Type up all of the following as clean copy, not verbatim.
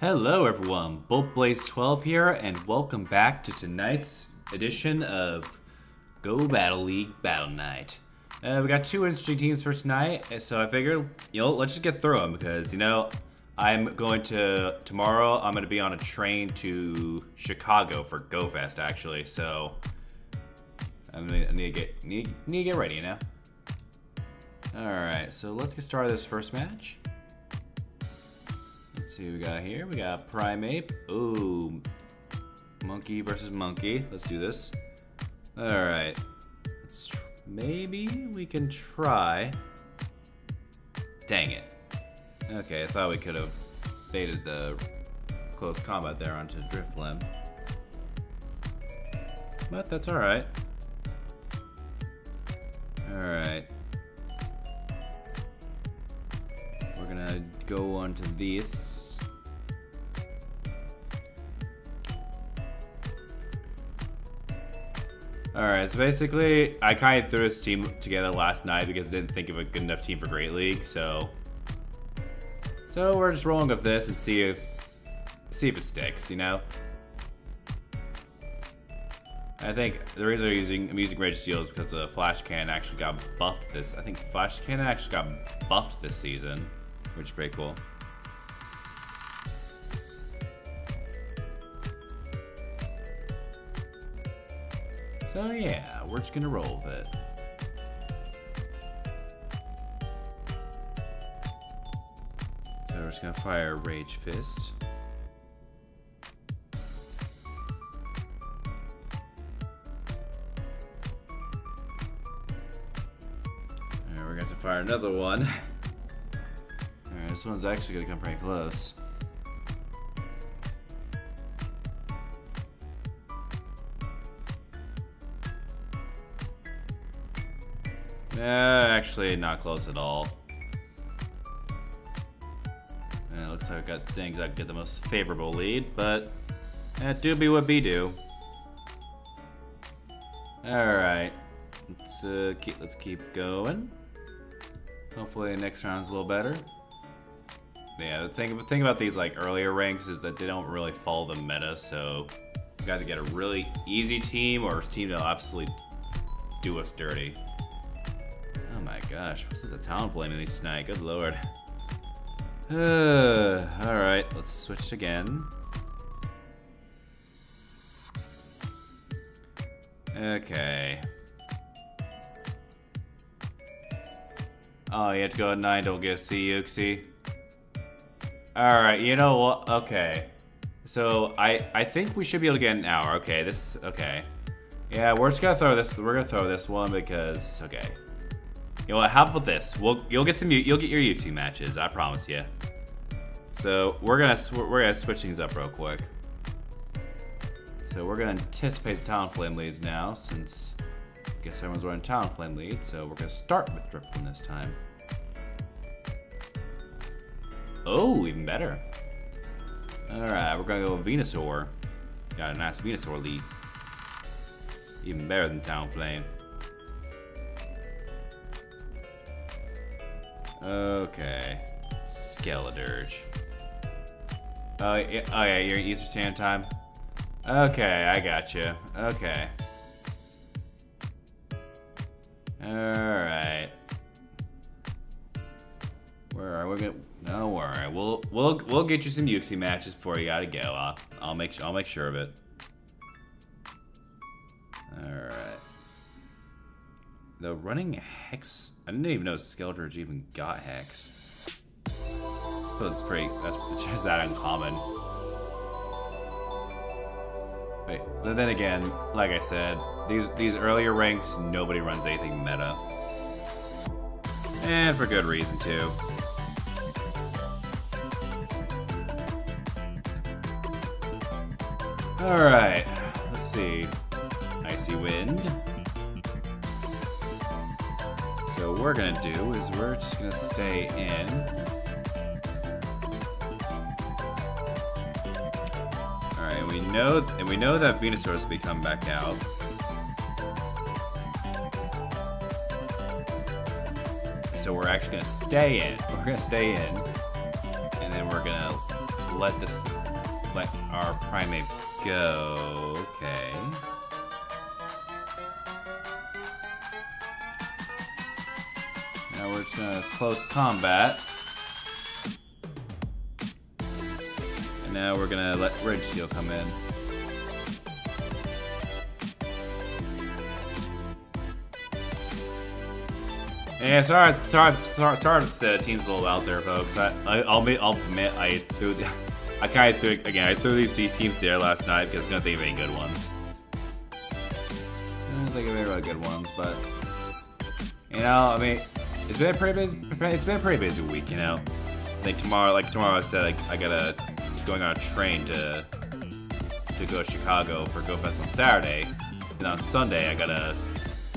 Hello everyone, BoltBlaze12 here, and welcome back to tonight's edition of Go Battle League Battle Night. We got two interesting teams for tonight, so I figured, let's just get through them because, tomorrow I'm going to be on a train to Chicago for GoFest actually, so I need to get ready, Alright, so let's get started this first match. Let's see what we got here. We got Primeape. Ooh. Monkey versus monkey. Let's do this. Alright. Maybe we can try. Dang it. Okay, I thought we could have baited the close combat there onto Drifblim. But that's alright. Alright. We're gonna go on to these. Alright, so basically, I kind of threw this team together last night because I didn't think of a good enough team for Great League, so we're just rolling with this and see if it sticks, I think the reason I'm using Rage Steel is because the Flash Cannon actually got buffed this. I think Flash Cannon actually got buffed this season, which is pretty cool. So yeah, we're just gonna roll with it. So we're just gonna fire Rage Fist. And we're going to fire another one. Alright, this one's actually gonna come pretty close. Actually, not close at all. And it looks like I've got things that get the most favorable lead, but do be what be do. Alright. Let's keep going. Hopefully the next round's a little better. Yeah, the thing about these earlier ranks is that they don't really follow the meta, so you got to get a really easy team or a team that'll absolutely do us dirty. Oh my gosh, what's the talent blaming these tonight? Good lord. Alright, let's switch again. Okay. Oh, you have to go at 9, don't get a C, Uxie. Alright, you know what? Okay. So, I think we should be able to get an hour. Okay, okay. Yeah, we're just gonna throw this, one because, okay. You know what, how about this? You'll get your Uxie matches, I promise you. So, we're gonna switch things up real quick. So, we're gonna anticipate the Talonflame leads now, since I guess everyone's running Talonflame lead, so we're gonna start with Drifblim this time. Oh, even better. Alright, we're gonna go with Venusaur. Got a nice Venusaur lead. Even better than Talonflame. Okay. Skeledirge. Oh yeah, you're Eastern Standard Time? Okay, I got you. Okay. Alright. Where are we gonna? Don't worry. We'll get you some Uxie matches before you gotta go. I'll make sure of it. Alright. The running Hex. I didn't even know Skeledirge even got Hex. So it's that's just that uncommon. Wait, but then again, like I said, these earlier ranks, nobody runs anything meta. And for good reason too. Alright, let's see. Icy Wind. So what we're gonna do is we're just gonna stay in. Alright, and we know that Venusaur's will be coming back out. So we're actually gonna stay in. We're gonna stay in. And then we're gonna let our primate go. Okay. Now we're just gonna close combat. And now we're gonna let Registeel come in. Yeah, sorry if the team's a little out there, folks. I'll admit I threw these teams there last night because I couldn't think of any good ones. I don't think of any really good ones, but you know, I mean, it's been a pretty busy week, you know. I think tomorrow I said, I gotta going on a train to go to Chicago for Go Fest on Saturday, and on Sunday I got a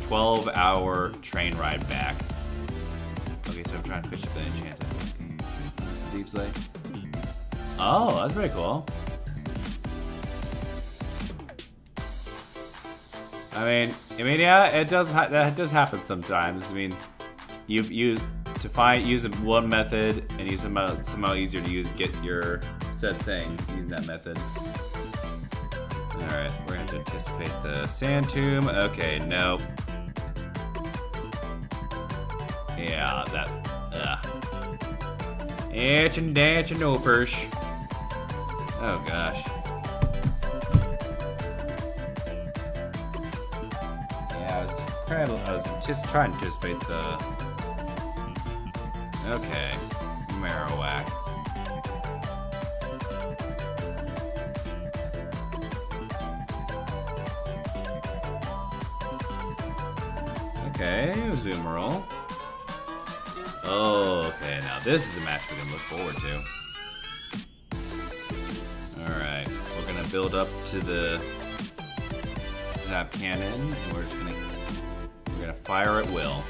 12-hour train ride back. Okay, so I'm trying to fish up the enchanted Deep Slate. Oh, that's pretty cool. I mean, yeah, that does happen sometimes. I mean, use one method and use somehow easier to get your said thing using that method. All right, we're gonna have to anticipate the sand tomb. Okay, nope. Yeah, that. Itch and dash and no persh. Oh gosh. Yeah, I was just trying to anticipate the. Okay, Marowak. Okay, Azumarill. Oh, okay, now this is a match we can look forward to. Alright, we're gonna build up to the Zap Cannon, and we're gonna fire at will.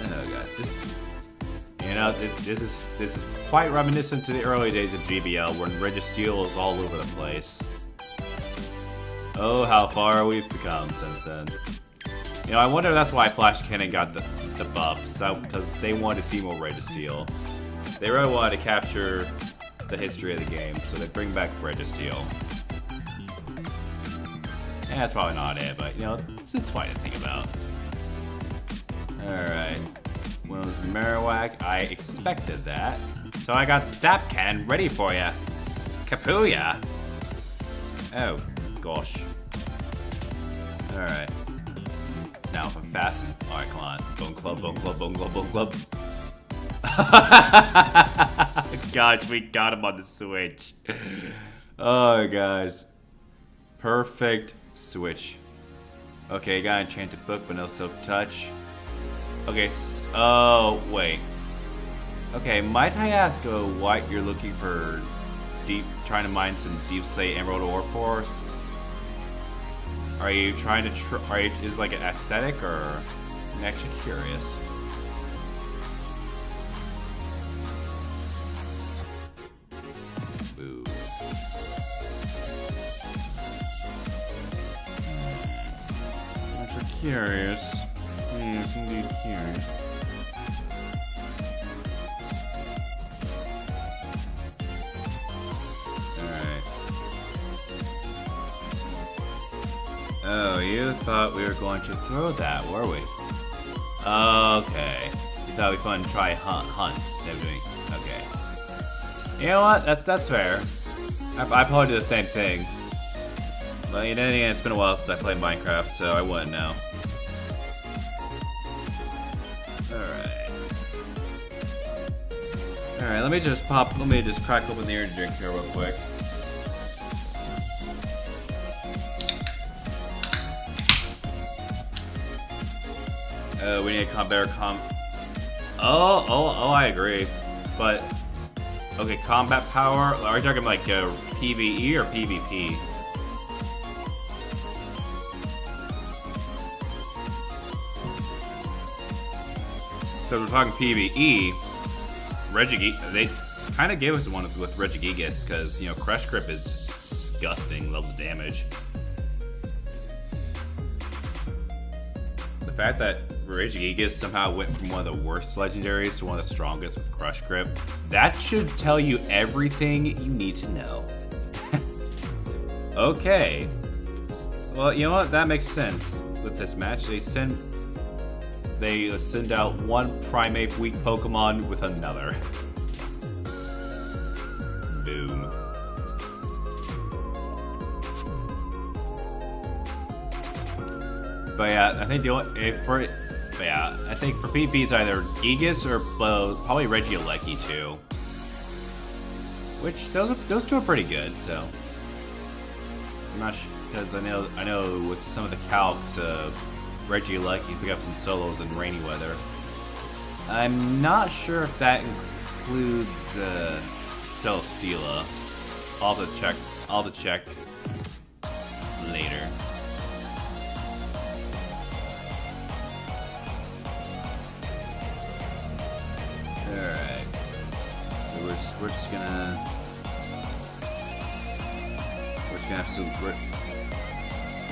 Oh god, this is quite reminiscent to the early days of GBL when Registeel was all over the place. Oh, how far we've become since then. You know, I wonder if that's why Flash Cannon got the buff, because they wanted to see more Registeel. They really wanted to capture the history of the game, so they bring back Registeel. Yeah, that's probably not it, but you know, it's fine to think about. Alright. When it was Marowak, I expected that. So I got Zap Cannon ready for ya. Kapuya! Oh, gosh. Alright. Now if I'm fast, alright, come on. Bone Club, Bone Club, Bone Club, Bone Club. Gosh, we got him on the Switch. Oh, guys. Perfect Switch. Okay, got Enchanted Book, but no Silk Touch. Okay, oh, wait. Okay, might I ask what you're looking for trying to mine some Deep Slate Emerald Ore Force? Are you trying to is it like an aesthetic, or I'm actually curious. Ooh. I'm actually curious. Yes, indeed curious. Oh, you thought we were going to throw that, were we? Okay. You thought we couldn't try hunt instead of doing. Okay. You know what? That's fair. I probably do the same thing. But you know, it's been a while since I played Minecraft, so I wouldn't know. Alright, let me just crack open the energy drink here real quick. We need a better Oh, I agree. But, okay, combat power, are we talking like PvE or PvP? So we're talking PvE, they kind of gave us one with Regigigas, because, you know, Crush Grip is just disgusting levels of damage. The fact that Regigigas somehow went from one of the worst legendaries to one of the strongest with Crush Grip. That should tell you everything you need to know. Okay. Well, you know what? That makes sense with this match. They send out one Primate weak Pokemon with another. Boom. But yeah, I think I think for PP it's either Gigas or probably Regieleki too. Which those two are pretty good. So I'm not sure, because I know with some of the calcs of Regieleki pick up some solos in rainy weather. I'm not sure if that includes Celesteela. I'll have to check later. Alright. So we're just gonna have some.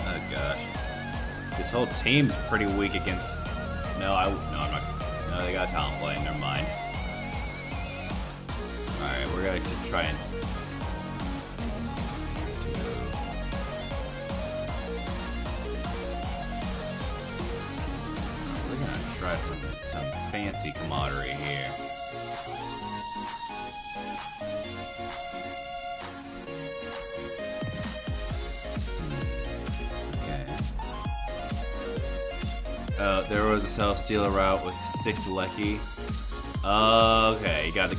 Oh gosh. This whole team's pretty weak against. No, I'm not. No, they got talent play. Never mind. All right, we're gonna try and. We're gonna try some fancy camaraderie here. There was a Celesteela route with 6 Lecky. Okay, you have the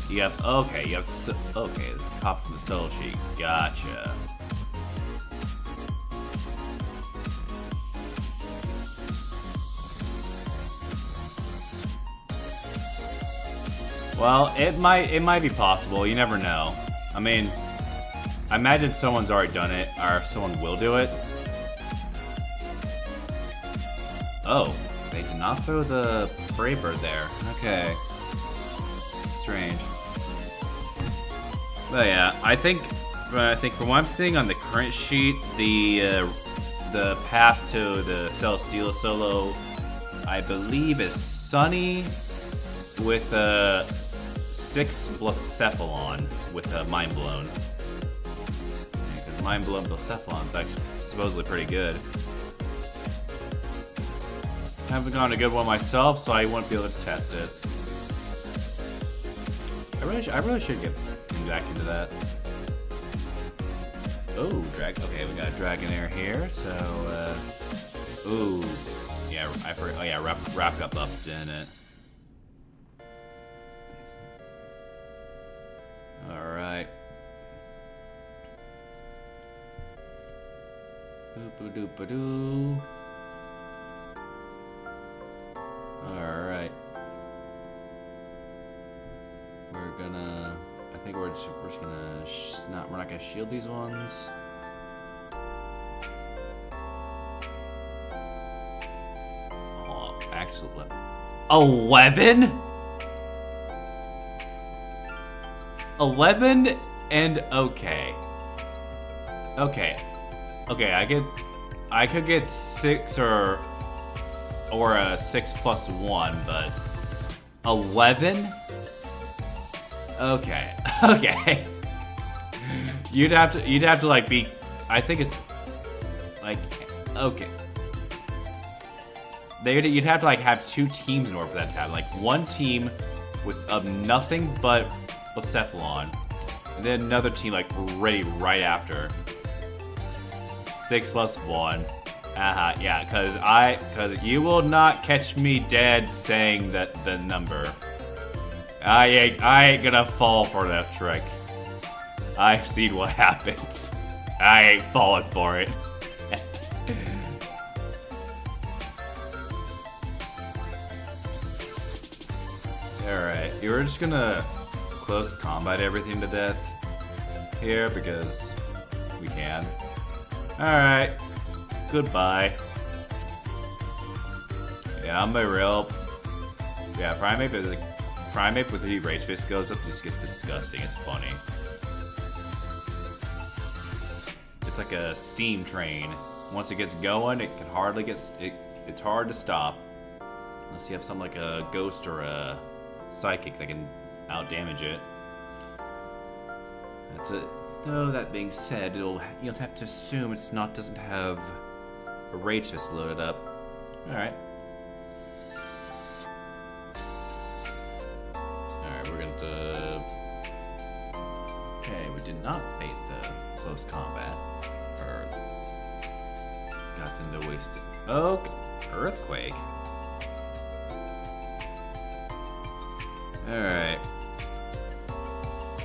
copy from the solo sheet. Gotcha. Well, it might be possible. You never know. I mean, I imagine someone's already done it, or someone will do it. Oh, they did not throw the Brave Bird there. Okay. Strange. But yeah, I think from what I'm seeing on the current sheet, the path to the Celesteela solo, I believe, is Sunny with 6 Blacephalon with Mind Blown. Because Mind Blown Blacephalon is actually supposedly pretty good. I haven't gotten a good one myself, so I won't be able to test it. I really should get back into that. Oh, okay, we got a Dragonair here, so, ooh. Yeah, I forgot. Oh, yeah, Rap got buffed, didn't it? Alright. Boop-a-doop-a-doo. Alright. I think we're just gonna we're not gonna shield these ones. Oh, actually, 11? 11 and okay. I could get 6 or a 6+1, but 11? Okay. Okay. You'd have to like be, I think it's like, okay. You'd have to like have 2 teams in order for that to happen. Like one team with nothing but Blacephalon, and then another team like ready right after. 6+1. Yeah, cause you will not catch me dead saying that the number. I ain't gonna fall for that trick. I've seen what happens. I ain't falling for it. Alright, you're just gonna close combat everything to death here because we can. Alright. Goodbye. Yeah, I'm a real. Yeah, Primate with the Rage Fist goes up just gets disgusting. It's funny. It's like a steam train. Once it gets going, it can hardly get. It's hard to stop. Unless you have something like a ghost or a psychic that can out-damage it. That's it. Though that being said, you'll have to assume doesn't have a Rage Fist loaded up. Alright. Alright, we're going to... Okay, we did not bait the close combat. Or... got them to waste it. Oh, Earthquake. Alright.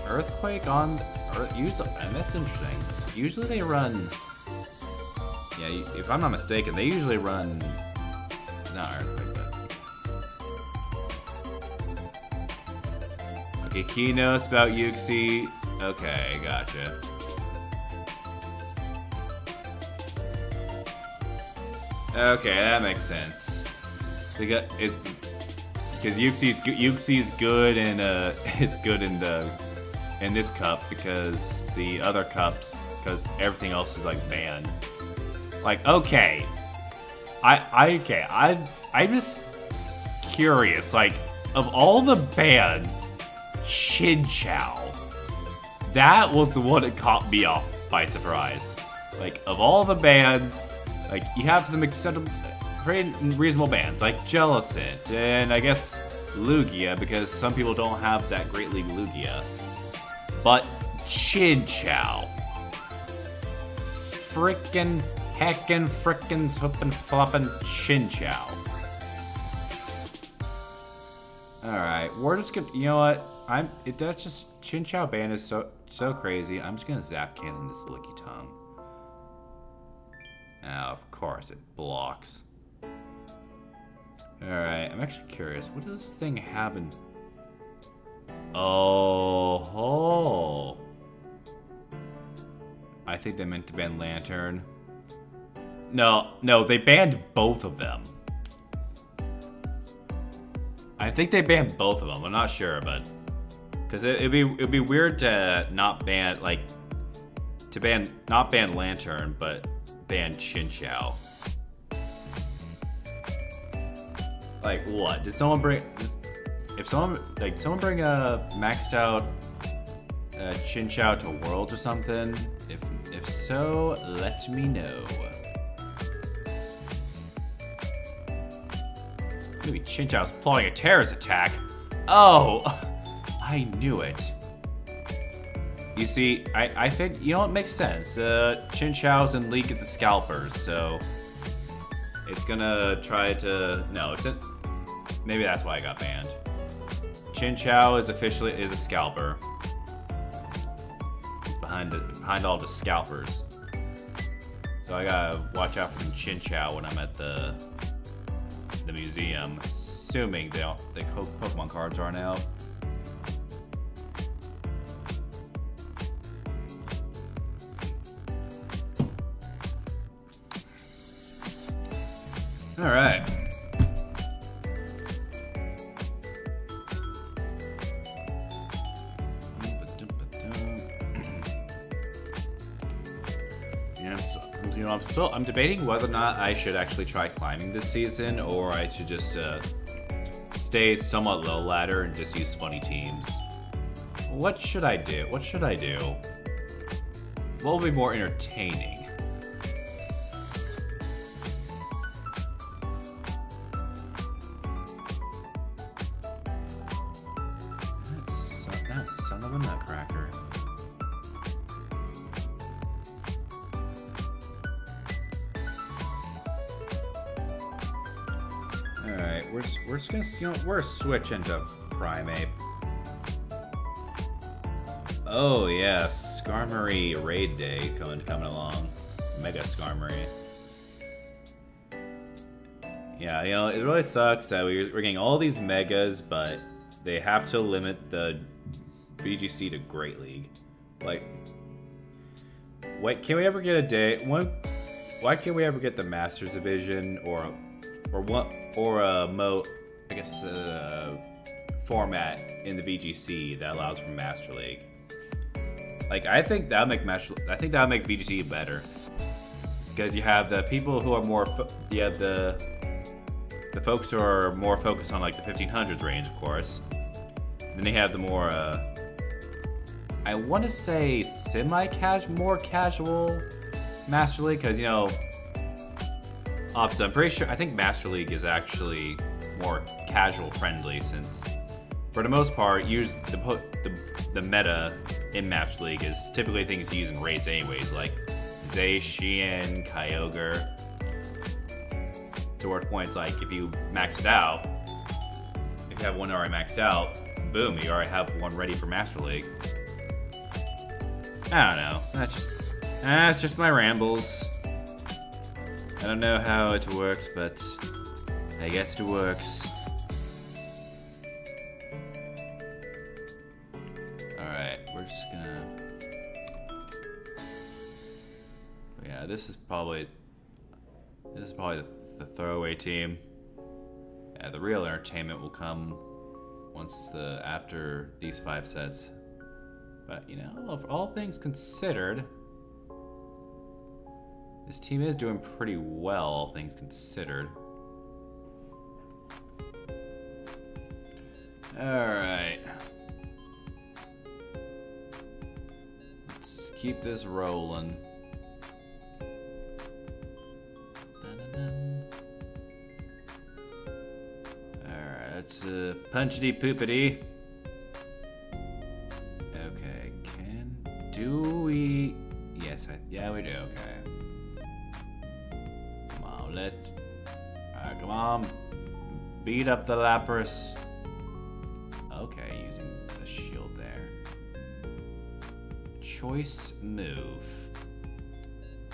Earthquake on... usually, and that's interesting. Usually they run... Yeah, if I'm not mistaken, they usually run... Not Earthquake, but... Okay, Keynotes about Yuxi. Okay, gotcha. Okay, that makes sense. Because Yuxi's good and it's good in this cup because the other cups, because everything else is like banned. Like, okay, I'm just curious. Like, of all the bans, Chin Chow, that was the one that caught me off by surprise. Like, of all the bans, like you have some acceptable, pretty reasonable bans like Jellicent and I guess Lugia because some people don't have that Great League Lugia. But Chin Chow. Frickin' heckin' frickin' flippin' floppin' Chin Chow. Alright, we're just gonna, you know what? That's just, Chin Chow ban is so crazy. I'm just gonna zap cannon this Licky Tongue. Now, of course it blocks. Alright, I'm actually curious. What does this thing have in... Oh, I think they meant to ban Lantern. No, they banned both of them. I think they banned both of them. I'm not sure, but because it'd be weird to not ban not ban Lantern, but ban Chin Chow. Like what? Did someone bring? If someone bring a maxed out Chin Chow to Worlds or something? If so, let me know. Maybe Chin Chow's plotting a terrorist attack. Oh, I knew it. You see, I think, you know, it makes sense. Chin Chow's in League of the Scalpers, so it's gonna try to, no, maybe that's why I got banned. Chin Chow is a scalper. He's behind all the scalpers. So I gotta watch out for Chin Chow when I'm at the museum, assuming the Pokemon cards aren't out. All right. I'm debating whether or not I should actually try climbing this season, or I should just stay somewhat low ladder and just use funny teams. What should I do? What will be more entertaining? That son of a nutcracker. Alright, we're just gonna, you know, we're switching to Primeape. Oh yeah, Skarmory Raid Day coming along. Mega Skarmory. Yeah, you know, it really sucks that we're getting all these megas, but they have to limit the VGC to Great League. Like, wait, can we ever get a day? Why can't we ever get the Masters Division or a format in the VGC that allows for Master League? Like, I think that would make VGC better, because you have the people who are more, you have the the folks who are more focused on like the 1500s range, of course. Then they have the more, I want to say more casual Master League, because you know, opposite. I'm pretty sure. I think Master League is actually more casual friendly, since for the most part, the meta in Master League is typically things using raids anyways, like Zay, Xian, Kyogre. To where points like if you max it out, if you have one already maxed out, boom, you already have one ready for Master League. I don't know. That's just my rambles. I don't know how it works, but I guess it works. Alright, we're just gonna... Yeah, this is probably the throwaway team. Yeah, the real entertainment will come after these 5 sets. But you know, all things considered, this team is doing pretty well, all things considered. Alright. Let's keep this rolling. Alright, let's punchity poopity. Okay, do we... Yes, yeah we do, okay. Come on, come on. Beat up the Lapras. Okay, using the shield there. Choice move.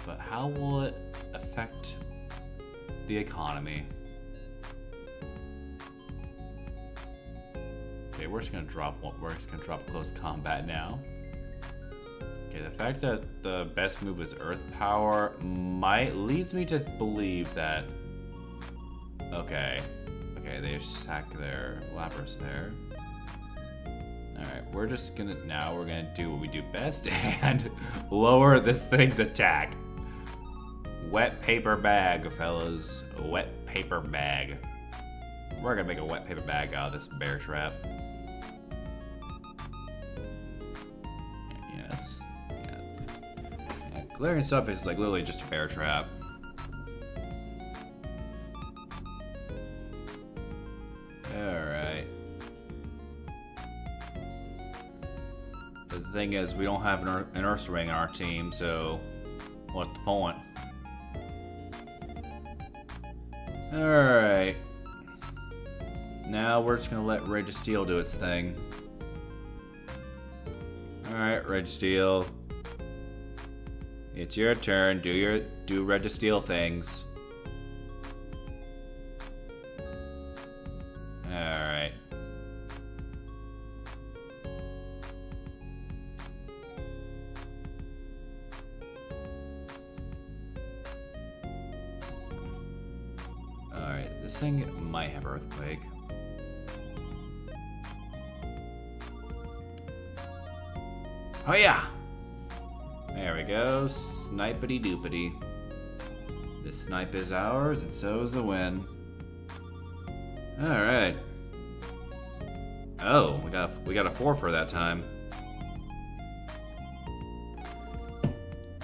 But how will it affect the economy? Okay, we're just gonna drop close combat now. Okay, the fact that the best move is Earth Power leads me to believe that. Okay, they sack their Lapras there. Alright, we're gonna do what we do best and lower this thing's attack. Wet paper bag, fellas. Wet paper bag. We're gonna make a wet paper bag out of this bear trap. Glaring stuff is like literally just a bear trap. Alright. The thing is, we don't have an Earth Ring on our team, so what's the point? Alright. Now we're just gonna let Registeel do its thing. Alright, Registeel. It's your turn. Do Registeel things. Alright. Alright, this thing might have Earthquake. Oh yeah! There we go, snipity doopity. This snipe is ours, and so is the win. Alright. Oh, we got a 4 for that time.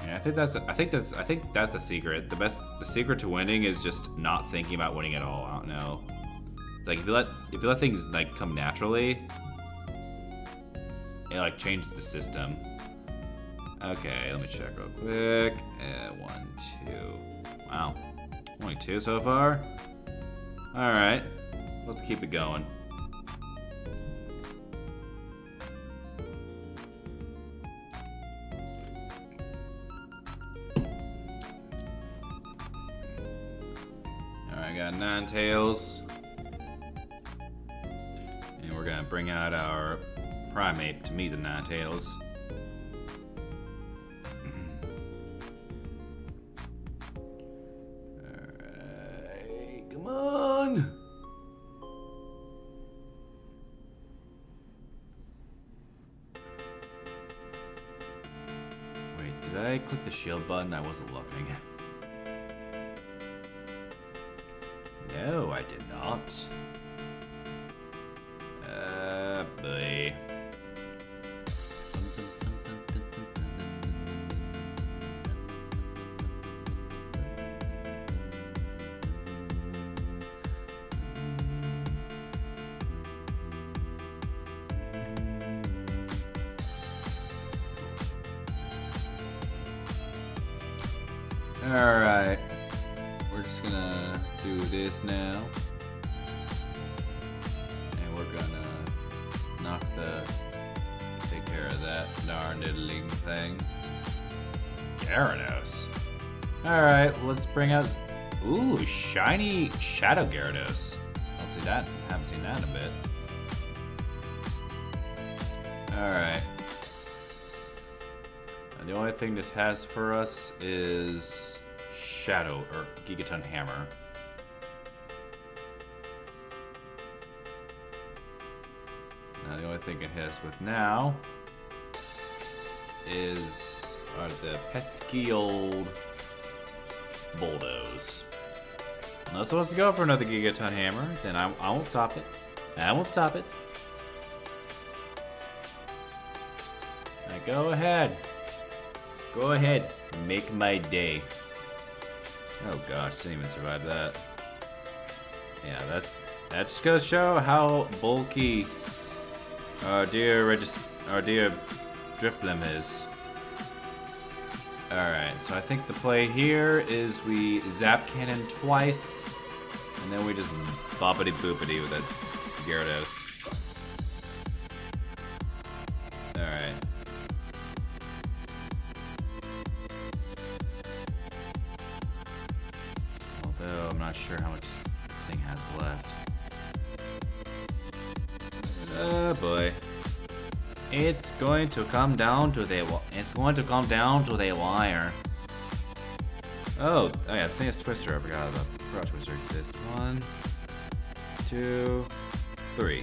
Yeah, I think that's the secret. The secret to winning is just not thinking about winning at all. I don't know. It's like if you let things like come naturally, it like changes the system. Okay, let me check real quick. 1, 2. Wow. Only 2 so far? Alright. Let's keep it going. Alright, got Ninetales. And we're gonna bring out our Primate to meet the Ninetales. Did I click the shield button? I wasn't looking. No, I did not. Boy. Alright. We're just gonna do this now. And we're gonna take care of that darn diddling thing. Gyarados. Alright, let's bring out... Ooh, shiny Shadow Gyarados. Don't see that. Haven't seen that in a bit. Alright. The only thing this has for us is Shadow, or Gigaton Hammer. Now the only thing it hits us with now are the pesky old Bulldoze. Unless it wants to go for another Gigaton Hammer, then I won't stop it. I won't stop it. Now go ahead. Go ahead, make my day. Oh gosh, didn't even survive that. Yeah, that just goes to show how bulky our dear Drifblim is. Alright, so I think the play here is we Zap Cannon twice, and then we just boppity boopity with that Gyarados. Alright. Although I'm not sure how much this thing has left. Oh boy. It's going to come down to the wire. Oh yeah, this thing has Twister. I forgot Twister exists. 1, 2, 3.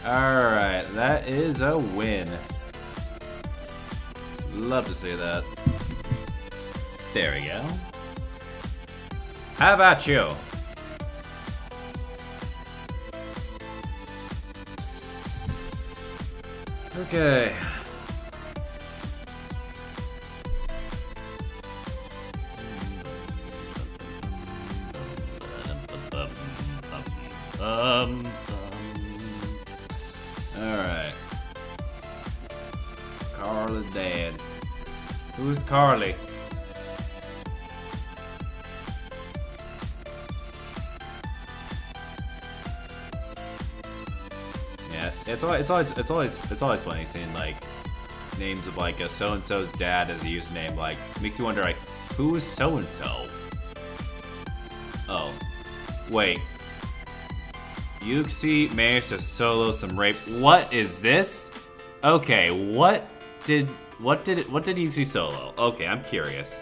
Alright, that is a win. Love to see that. There we go. How about you? Okay. Alright. Carl is dead. Who's Carly? Yeah, it's always funny seeing like names of like a so and so's dad as a username. Like makes you wonder like who is so and so? Oh, wait. Yuxi managed to solo some rape. What is this? Okay, what did Yuxi solo? Okay, I'm curious.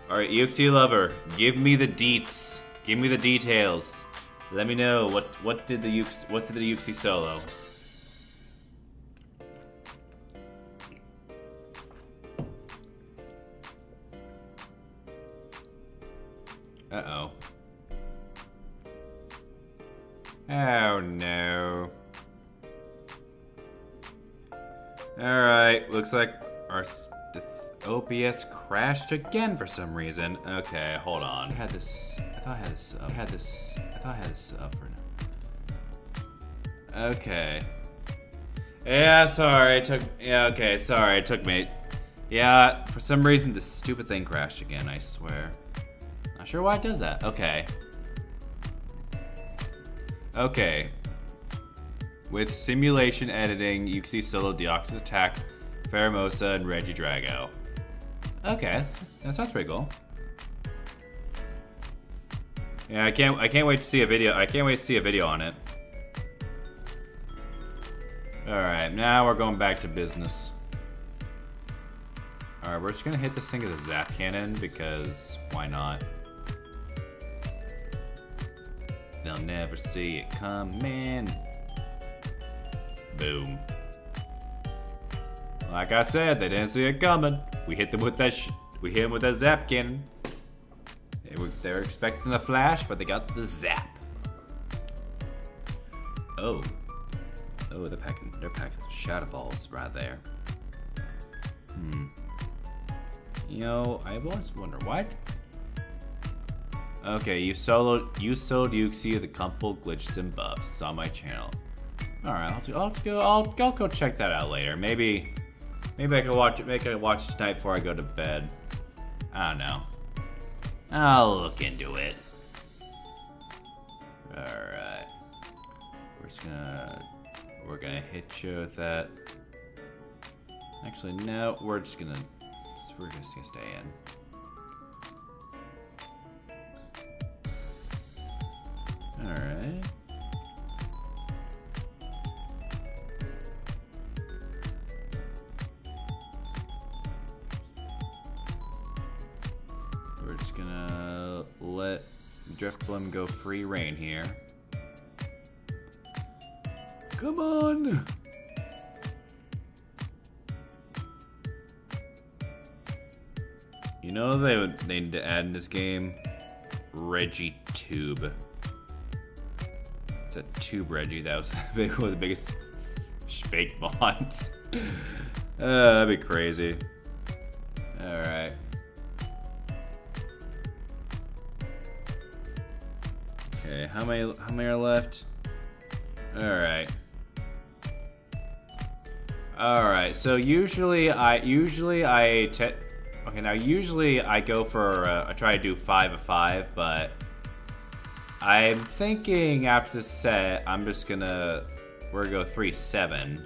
All right, Yuxi lover, give me the deets. Give me the details. Let me know what did the Yuxi solo? Uh-oh. Oh no. Alright, looks like our OBS crashed again for some reason. Okay, hold on. I thought I had this up for now. Okay. Yeah, sorry, it took me. Yeah, for some reason this stupid thing crashed again, I swear. Not sure why it does that. Okay. Okay. With simulation editing, Yuxi solo Deoxys attack, Pheromosa, and Regidrago. Okay, that sounds pretty cool. Yeah, I can't wait to see a video. I can't wait to see a video on it. Alright, now we're going back to business. Alright, we're just gonna hit this thing with a Zap Cannon because why not? They'll never see it coming. Boom. Like I said, they didn't see it coming. We hit them with that. We hit them with that Zap Cannon. They're expecting the flash, but they got the zap. Oh. Oh, they're packing some shadow balls right there. You know, I've always wondered what. Okay, you soloed Yuxi the couple glitches and buffs on my channel. All right, I'll go check that out later. Maybe I can watch it. Maybe I can watch tonight before I go to bed. I don't know. I'll look into it. All right, we're gonna hit you with that. Actually, no, we're just gonna stay in. All right. We're just gonna let Driftblim go free reign here. Come on! You know they need to add in this game Reggie Tube. It's a Tube Reggie. That was one of the biggest fake mods. That'd be crazy. All right. Okay, how many are left? All right. All right. So usually I go for I try to do 5 of 5, but I'm thinking after this set we're gonna go 3-7,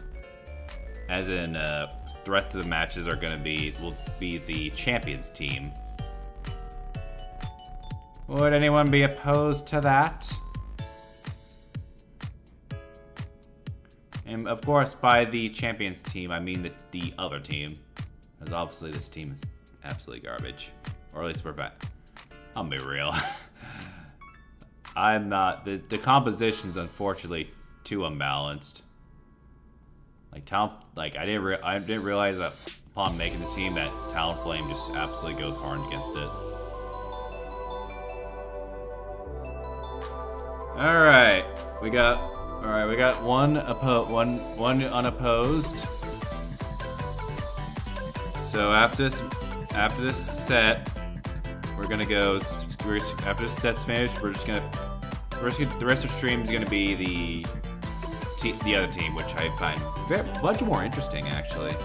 as in the rest of the matches will be the champions team. Would anyone be opposed to that? And of course, by the champions team, I mean the other team, because obviously this team is absolutely garbage, or at least we're back. I'll be real. I'm not. The composition's unfortunately too unbalanced. I didn't realize that upon making the team that Talonflame just absolutely goes hard against it. All right, we got one unopposed. So after this set, we're gonna go. After this set's finished, the rest of the stream is gonna be the other team, which I find much more interesting, actually.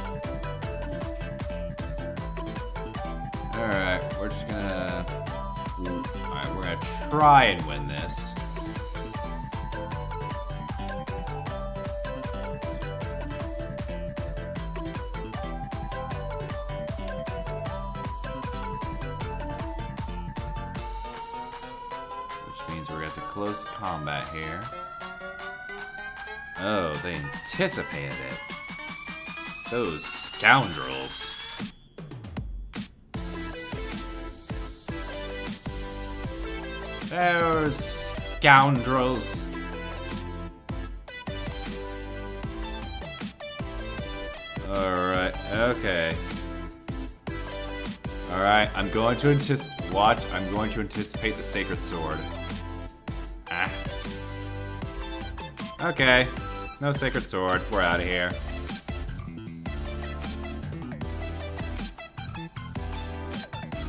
All right, we're gonna try and win this. Close combat here. Oh, they anticipated it. Those scoundrels. Those scoundrels. Alright, okay. Alright, I'm going to anticipate the Sacred Sword. Okay, no Sacred Sword. We're out of here.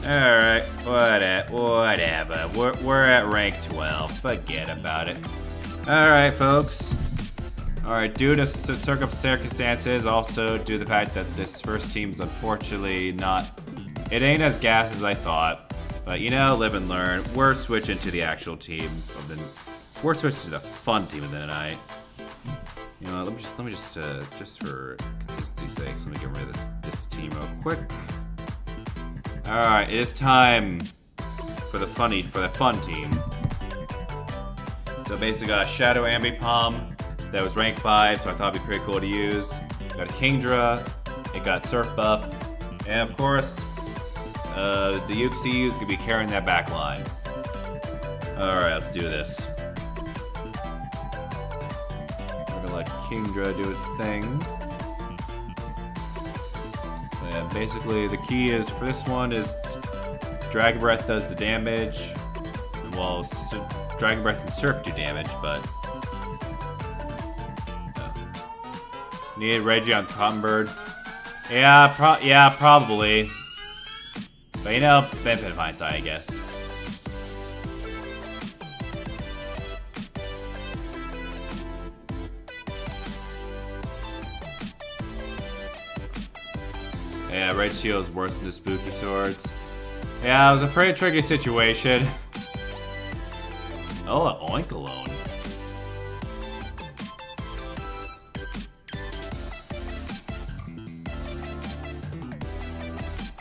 All right, whatever. We're at rank 12. Forget about it. All right, folks. All right, due to circumstances, also due to the fact that this first team's unfortunately it ain't as gas as I thought. But you know, live and learn. We're switching to the actual team We're switching to the fun team of the night. You know, let me just for consistency's sake, let me get rid of this team real quick. All right, it is time for the fun team. So basically, got a Shadow Ambipom that was rank 5, so I thought it'd be pretty cool to use. Got a Kingdra, it got Surf buff, and of course, the Yuxi is gonna be carrying that back line. All right, let's do this. Let Kingdra do its thing. So yeah, basically the key is for this one is Dragon Breath does the damage. Well, Dragon Breath and Surf do damage, but... Need Reggie on Cotton Bird. Yeah, probably. But you know, Benefit of hindsight, I guess. Yeah, Red Shield is worse than the Spooky Swords. Yeah, it was a pretty tricky situation. Oh, an Oink Alone.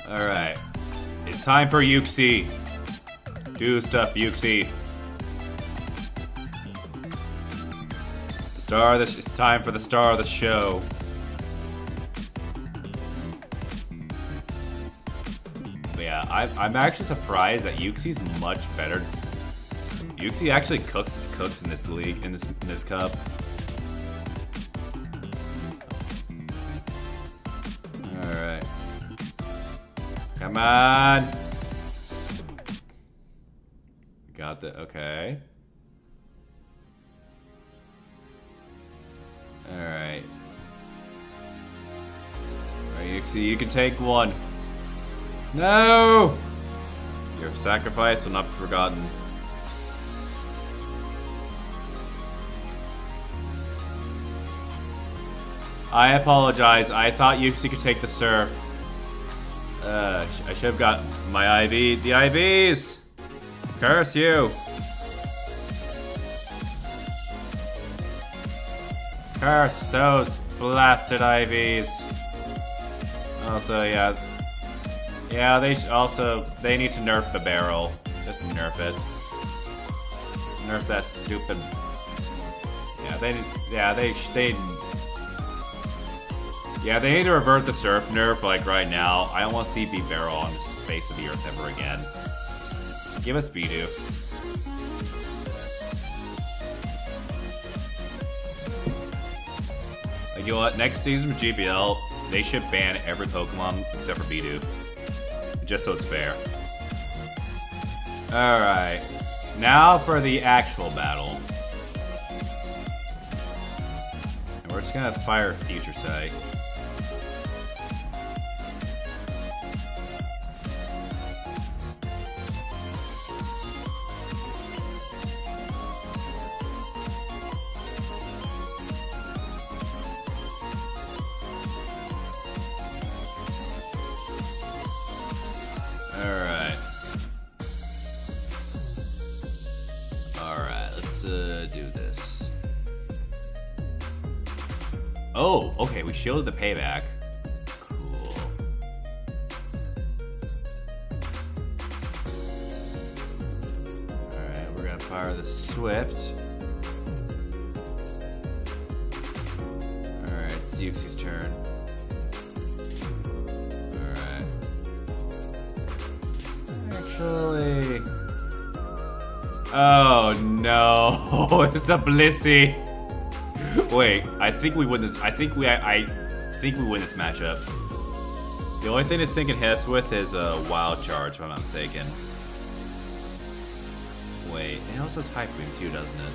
Alright. It's time for Yuxi. Do stuff, Yuxi. It's time for the star of the show. But yeah, I'm actually surprised that Yuxi's much better. Yuxi actually cooks in this league, in this cup. Alright. Come on! Got the okay. Alright. Alright, Yuxi, you can take one. No! Your sacrifice will not be forgotten. I apologize. I thought Yuxi could take the surf. I should have got my IV. The IVs! Curse you! Curse those blasted IVs. Also, yeah. Yeah, they need to nerf the barrel. Just nerf it. Nerf that stupid. Yeah, they need to revert the surf nerf like right now. I don't want to see B barrel on the face of the earth ever again. Give us Bidoof. Like, you know what? Next season of GBL, they should ban every Pokemon except for Bidoof. Just so it's fair. Alright. Now for the actual battle. And we're just gonna fire Future Sight. Do this. Oh, okay, we shielded the payback. Cool. Alright, we're gonna fire the Swift. Alright, it's Yuxi's turn. Alright. Actually... Oh no, it's a Blissey. Wait, I think we win this. I think we win this matchup. The only thing to sink and hiss with is a Wild Charge, if I'm not mistaken. Wait, it also has Hyper Beam too, doesn't it?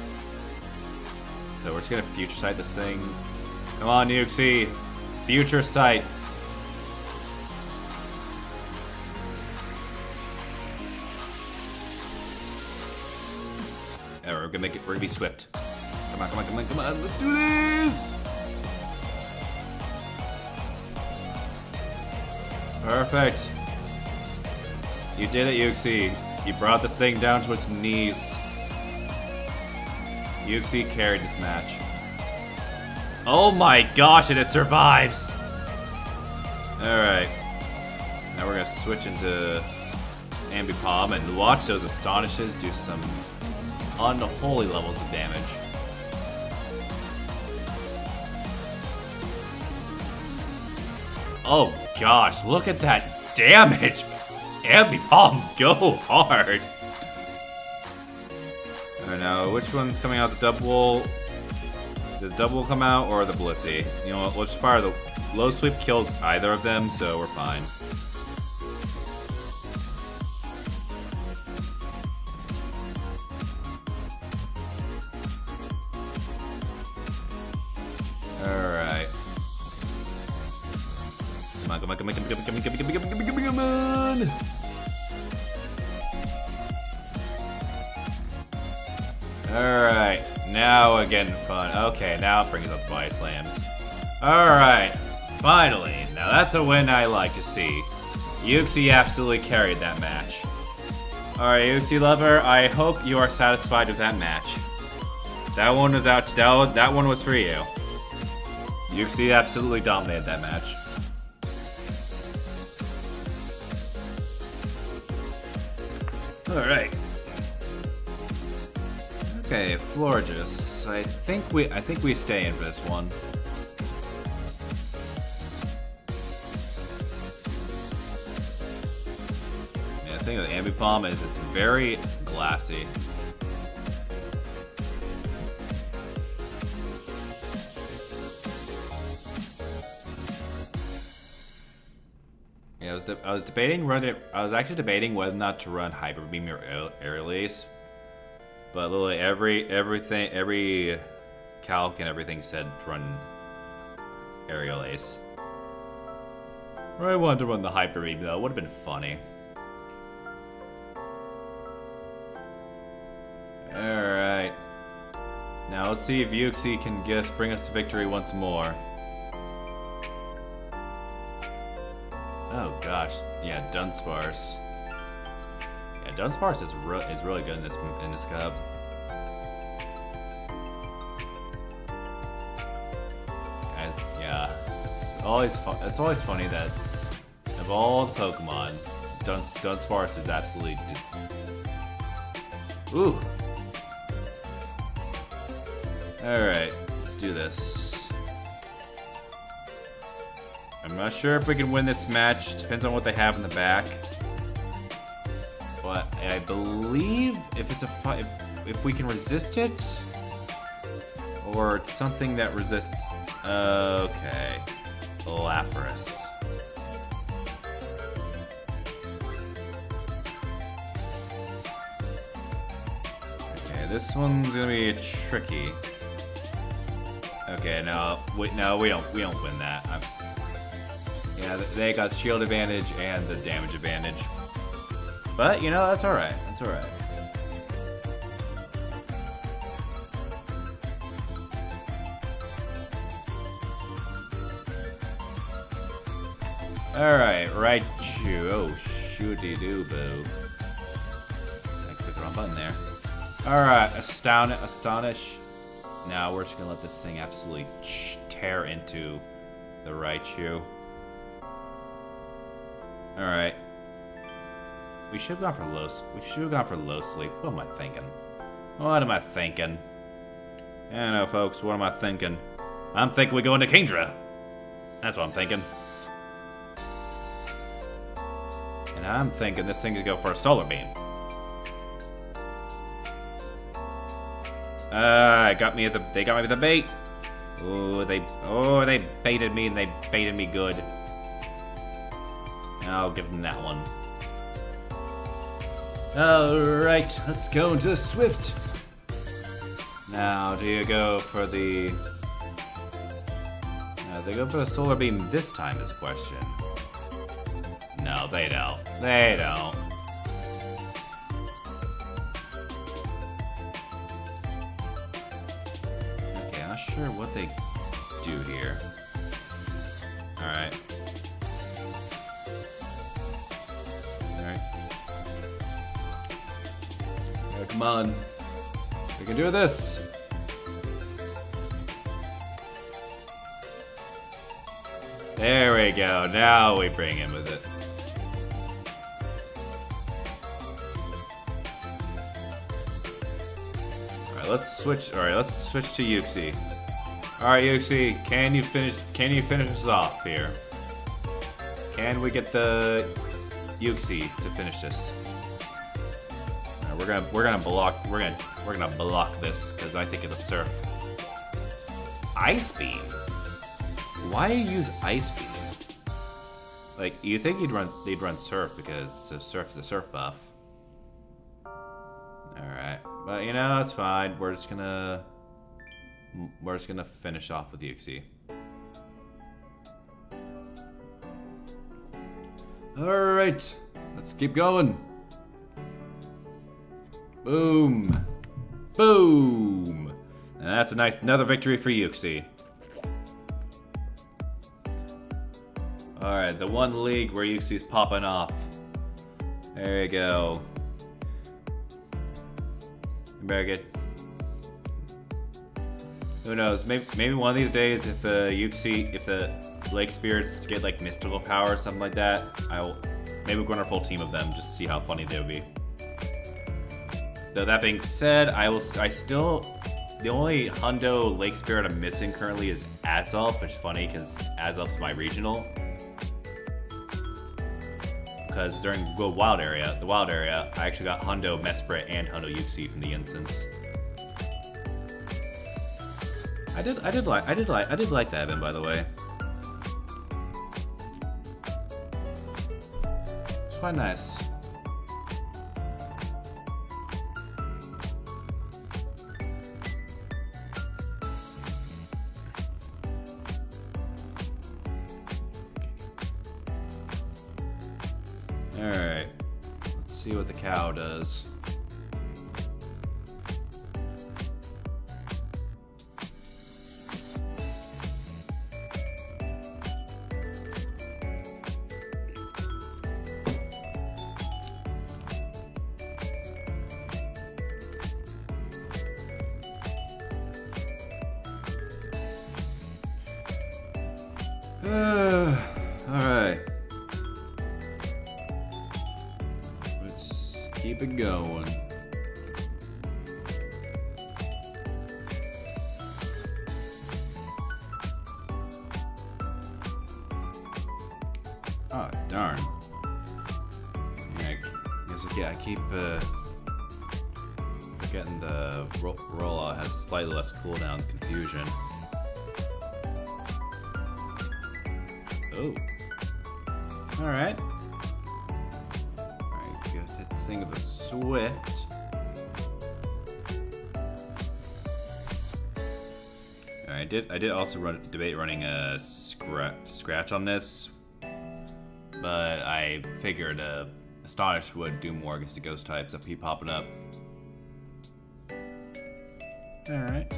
So we're just gonna Future Sight this thing. Come on, Yuxi, Future Sight. Yeah, we're gonna make it. We're gonna be swift. Come on, come on, come on, come on. Let's do this. Perfect. You did it, Yuxi. You brought this thing down to its knees. Yuxi carried this match. Oh my gosh, and it survives. All right. Now we're gonna switch into Ambipom and watch those Astonishes do some unholy levels of damage. Oh gosh, look at that damage! Ambipom, go hard! Alright, now which one's coming out? The double? Did the double come out or the Blissey? You know what, let's fire the low sweep kills either of them, so we're fine. on, come on, come on, come on, come on, come on, come on, come on, come on, come on. Alright, now we're getting fun. Okay, now it brings up body slams. Alright, finally. Now that's a win I like to see. Yuxi absolutely carried that match. Alright, Yuxi lover, I hope you are satisfied with that match. That one was out. That one was for you. Yuxi absolutely dominated that match. Alright. Okay, Florges. I think we stay in for this one. Yeah, the thing with Ambipom is it's very glassy. Yeah, I was actually debating whether or not to run Hyper Beam or Aerial Ace. But literally every calc and everything said run Aerial Ace. I wanted to run the Hyper Beam though, it would have been funny. Alright. Now let's see if Yuxi can bring us to victory once more. Oh gosh, yeah, Dunsparce. Yeah, Dunsparce is really good in this cup. Guys, yeah, it's always funny that of all the Pokemon, Dunsparce is absolutely just ooh. All right, let's do this. I'm not sure if we can win this match. Depends on what they have in the back. But I believe if it's if we can resist it, or it's something that resists. Okay, Lapras. Okay, this one's gonna be tricky. Okay, no, we don't win that. Yeah, they got shield advantage and the damage advantage. But, you know, that's alright. That's alright. Alright, Raichu. Oh, shooty-doo-boo. I clicked the wrong button there. Alright, Astonish. Now we're just gonna let this thing absolutely tear into the Raichu. Alright. We should have gone for low sleep. What am I thinking? What am I thinking? I don't know, folks. What am I thinking? I'm thinking we go into Kingdra. That's what I'm thinking. And I'm thinking this thing could go for a Solar Beam. They got me with the bait. They baited me, and they baited me good. I'll give them that one. Alright, let's go into Swift. Now, do you go for the... No, they go for the Solar Beam this time is the question. No, they don't. They don't. Okay, I'm not sure what they do here. Alright. Come on. We can do this. There we go. Now we bring him with it. Alright, let's switch to Yuxi. Alright, Yuxi, can you finish us off here? Can we get the Yuxi to finish this? We're gonna block this because I think it'll surf. Ice Beam. Why use Ice Beam? Like you think they'd run Surf because Surf is a surf buff. All right, but you know it's fine. We're just gonna finish off with Yuxi. Alright, let's keep going. Boom. Boom. And that's another victory for Yuxi. Alright, the one league where Yuxi's popping off. There you go. Very good. Who knows? Maybe one of these days, if the Lake Spirits get like mystical power or something like that, maybe we'll go on a full team of them just to see how funny they would be. Though that being said, the only Hundo Lake Spirit I'm missing currently is Azelf, which is funny because Azelf's my regional. Because during the wild area, I actually got Hundo Mesprit and Hundo Yuxi from the instance. I did like that event, by the way. It's quite nice. Alright, let's see what the cow does. Alright. Let's keep it going. Oh, darn. Yeah, I guess I keep forgetting the rollout has slightly less cooldown confusion. Oh. Alright. Alright, let's hit this thing with a Swift. Alright, I did also debate running a scratch on this, but I figured Astonish would do more against the ghost types that keep popping up. Alright.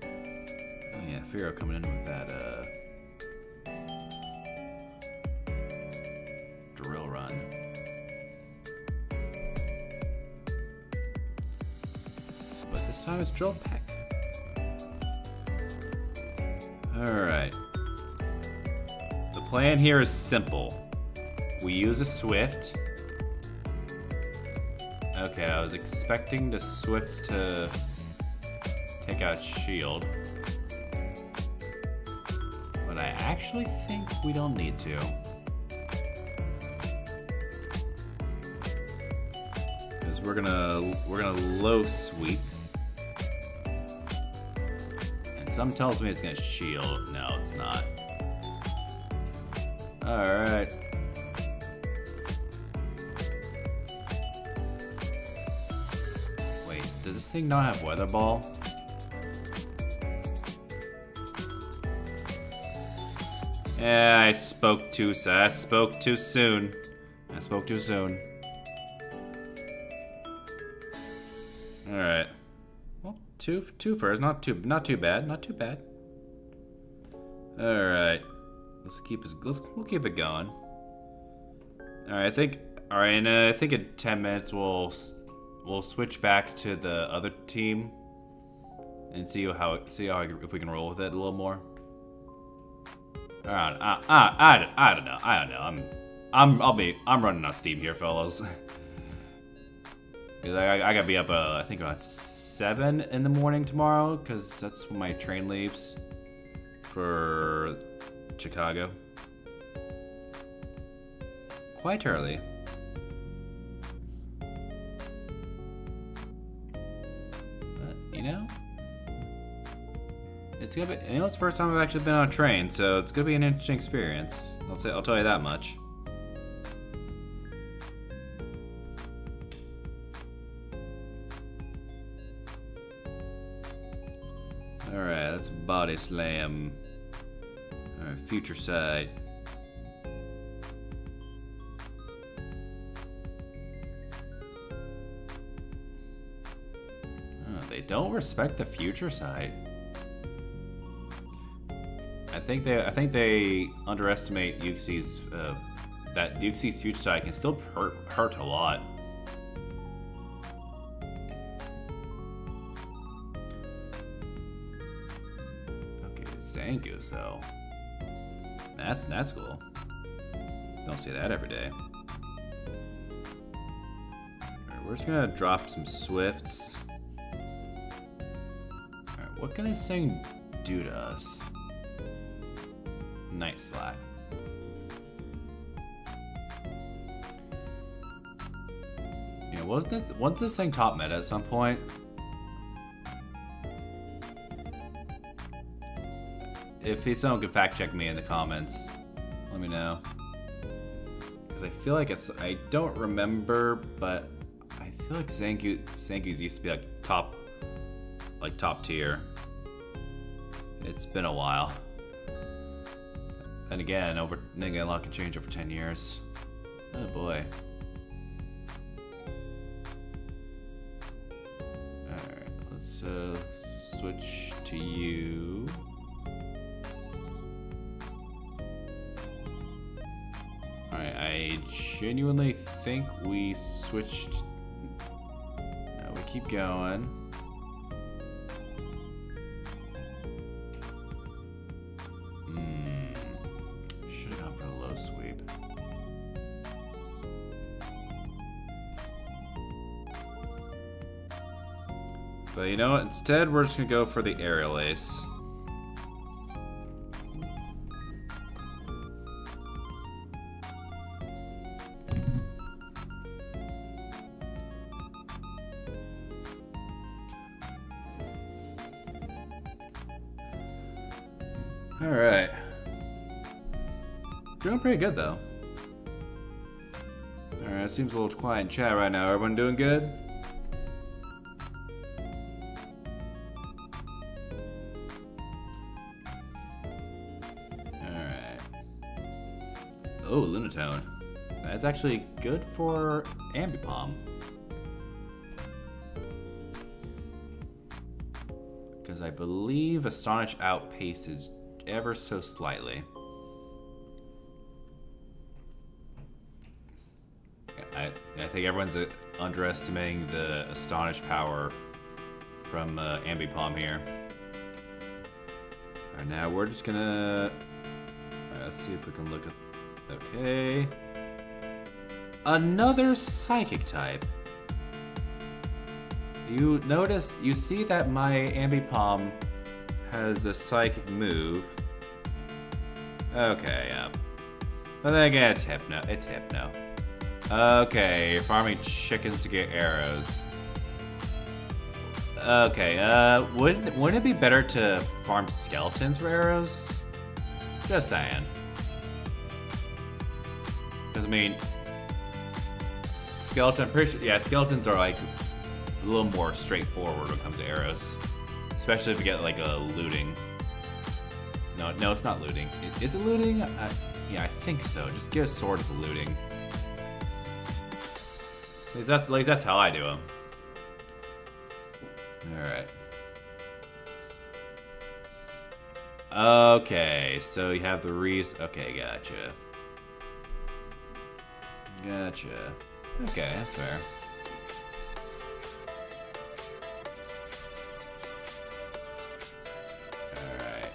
Oh yeah, Firo coming in with that drill run. But this time it's drill peck. Alright. The plan here is simple. We use a Swift. Okay, I was expecting the Swift to take out Shield. But I actually think we don't need to. Because we're gonna low sweep. And some tells me it's gonna shield. No, it's not. Alright. Wait, does this thing not have Weather Ball? Yeah, I spoke too soon. I spoke too soon. Alright. Well, two furs, not too bad. Alright. We'll keep it going. Alright, I think in 10 minutes we'll switch back to the other team and see how if we can roll with it a little more. I don't know. I'm running on steam here, fellas. I gotta be up I think about 7 in the morning tomorrow, because that's when my train leaves for Chicago. Quite early. But, you know, it's gonna be, it's the first time I've actually been on a train, so it's gonna be an interesting experience. I'll tell you that much. Alright, let's body slam. Alright, future sight. don't respect the future sight. I think they underestimate Yuxi's that Yuxi's future sight can still hurt a lot. Okay, Zangoose though. That's cool. Don't see that every day. Alright, we're just gonna drop some Swifts. Alright, what can this thing do to us? Night Slap. Yeah, wasn't this thing top meta at some point? If someone could fact check me in the comments, let me know. Because I feel like I don't remember, but I feel like Zangoose used to be like top tier. It's been a while. And again, a lot can change over 10 years. Oh boy. Alright, let's switch to you. Alright, I genuinely think we switched. We keep going. Should have gone for a low sweep. But you know what? Instead, we're just gonna go for the aerial ace. Alright. Doing pretty good though. Alright, it seems a little quiet in chat right now. Everyone doing good? Alright. Oh, Lunatone. That's actually good for Ambipom. Because I believe Astonish outpaces ever so slightly. I think everyone's underestimating the Astonish power from Ambipom here. Alright, now we're just gonna... let's see if we can look at... Okay. Another Psychic type. You see that my Ambipom has a Psychic move. Okay, yeah. But then again, it's Hypno. It's Hypno. Okay, you're farming chickens to get arrows. Okay, wouldn't it be better to farm skeletons for arrows? Just saying. Because, I mean... skeletons are, like, a little more straightforward when it comes to arrows. Especially if you get, like, a looting. No, it's not looting. Is it looting? Yeah, I think so. Just get a sword for looting. At least that's how I do them. Alright. Okay, so you have the Okay, gotcha. Gotcha. Okay, that's fair. Alright.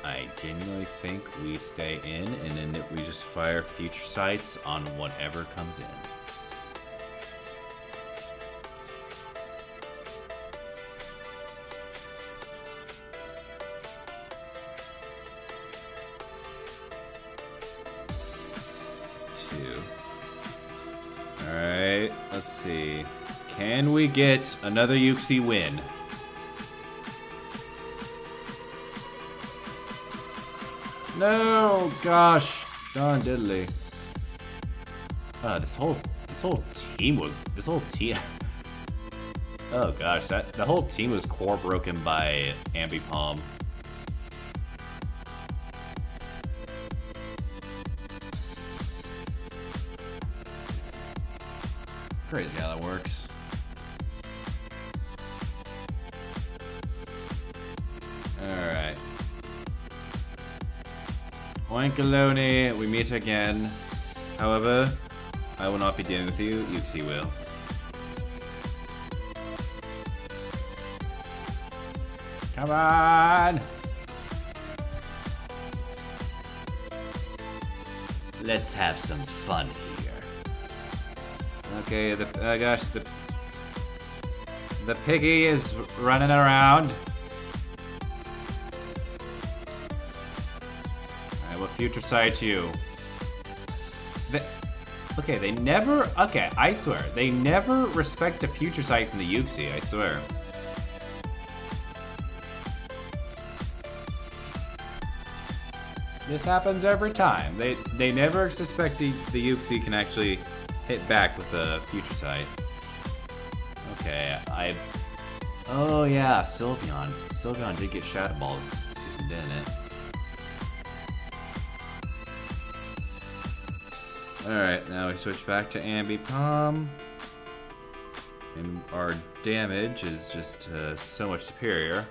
I genuinely think we stay in, and then we just fire future sights on whatever comes in. Alright, let's see. Can we get another Yuxi win? No, gosh, darn diddly. This whole team. Oh gosh, the whole team was core broken by Ambipom. Crazy how that works. Oinkaloni, we meet again. However, I will not be dealing with you. Yuxi will. Come on! Let's have some fun here. Okay, gosh, the piggy is running around. Alright, what future sight you? Okay, they never. Okay, I swear. They never respect the future sight from the Yuxi, I swear. This happens every time. They never suspect the Yuxi can actually hit back with a future sight. Okay, oh yeah, Sylveon. Sylveon did get Shadow Ball this season, didn't it? Alright, now we switch back to Ambipom. And our damage is just so much superior.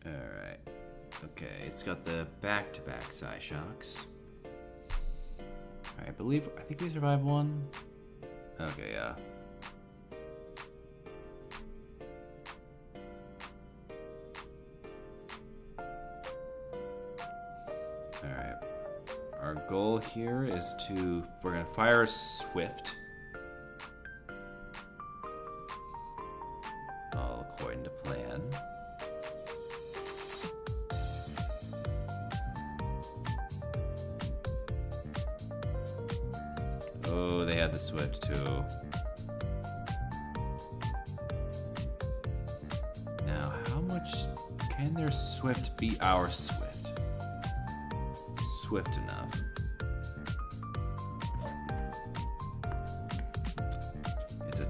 Alright. Okay, it's got the back-to-back Psyshocks. Alright, I think we survived one. Okay, yeah. Alright. Our goal here is we're gonna fire Swift. All according to plan. Oh, they had the Swift too. Now, how much can their Swift be our Swift? Swift enough. It's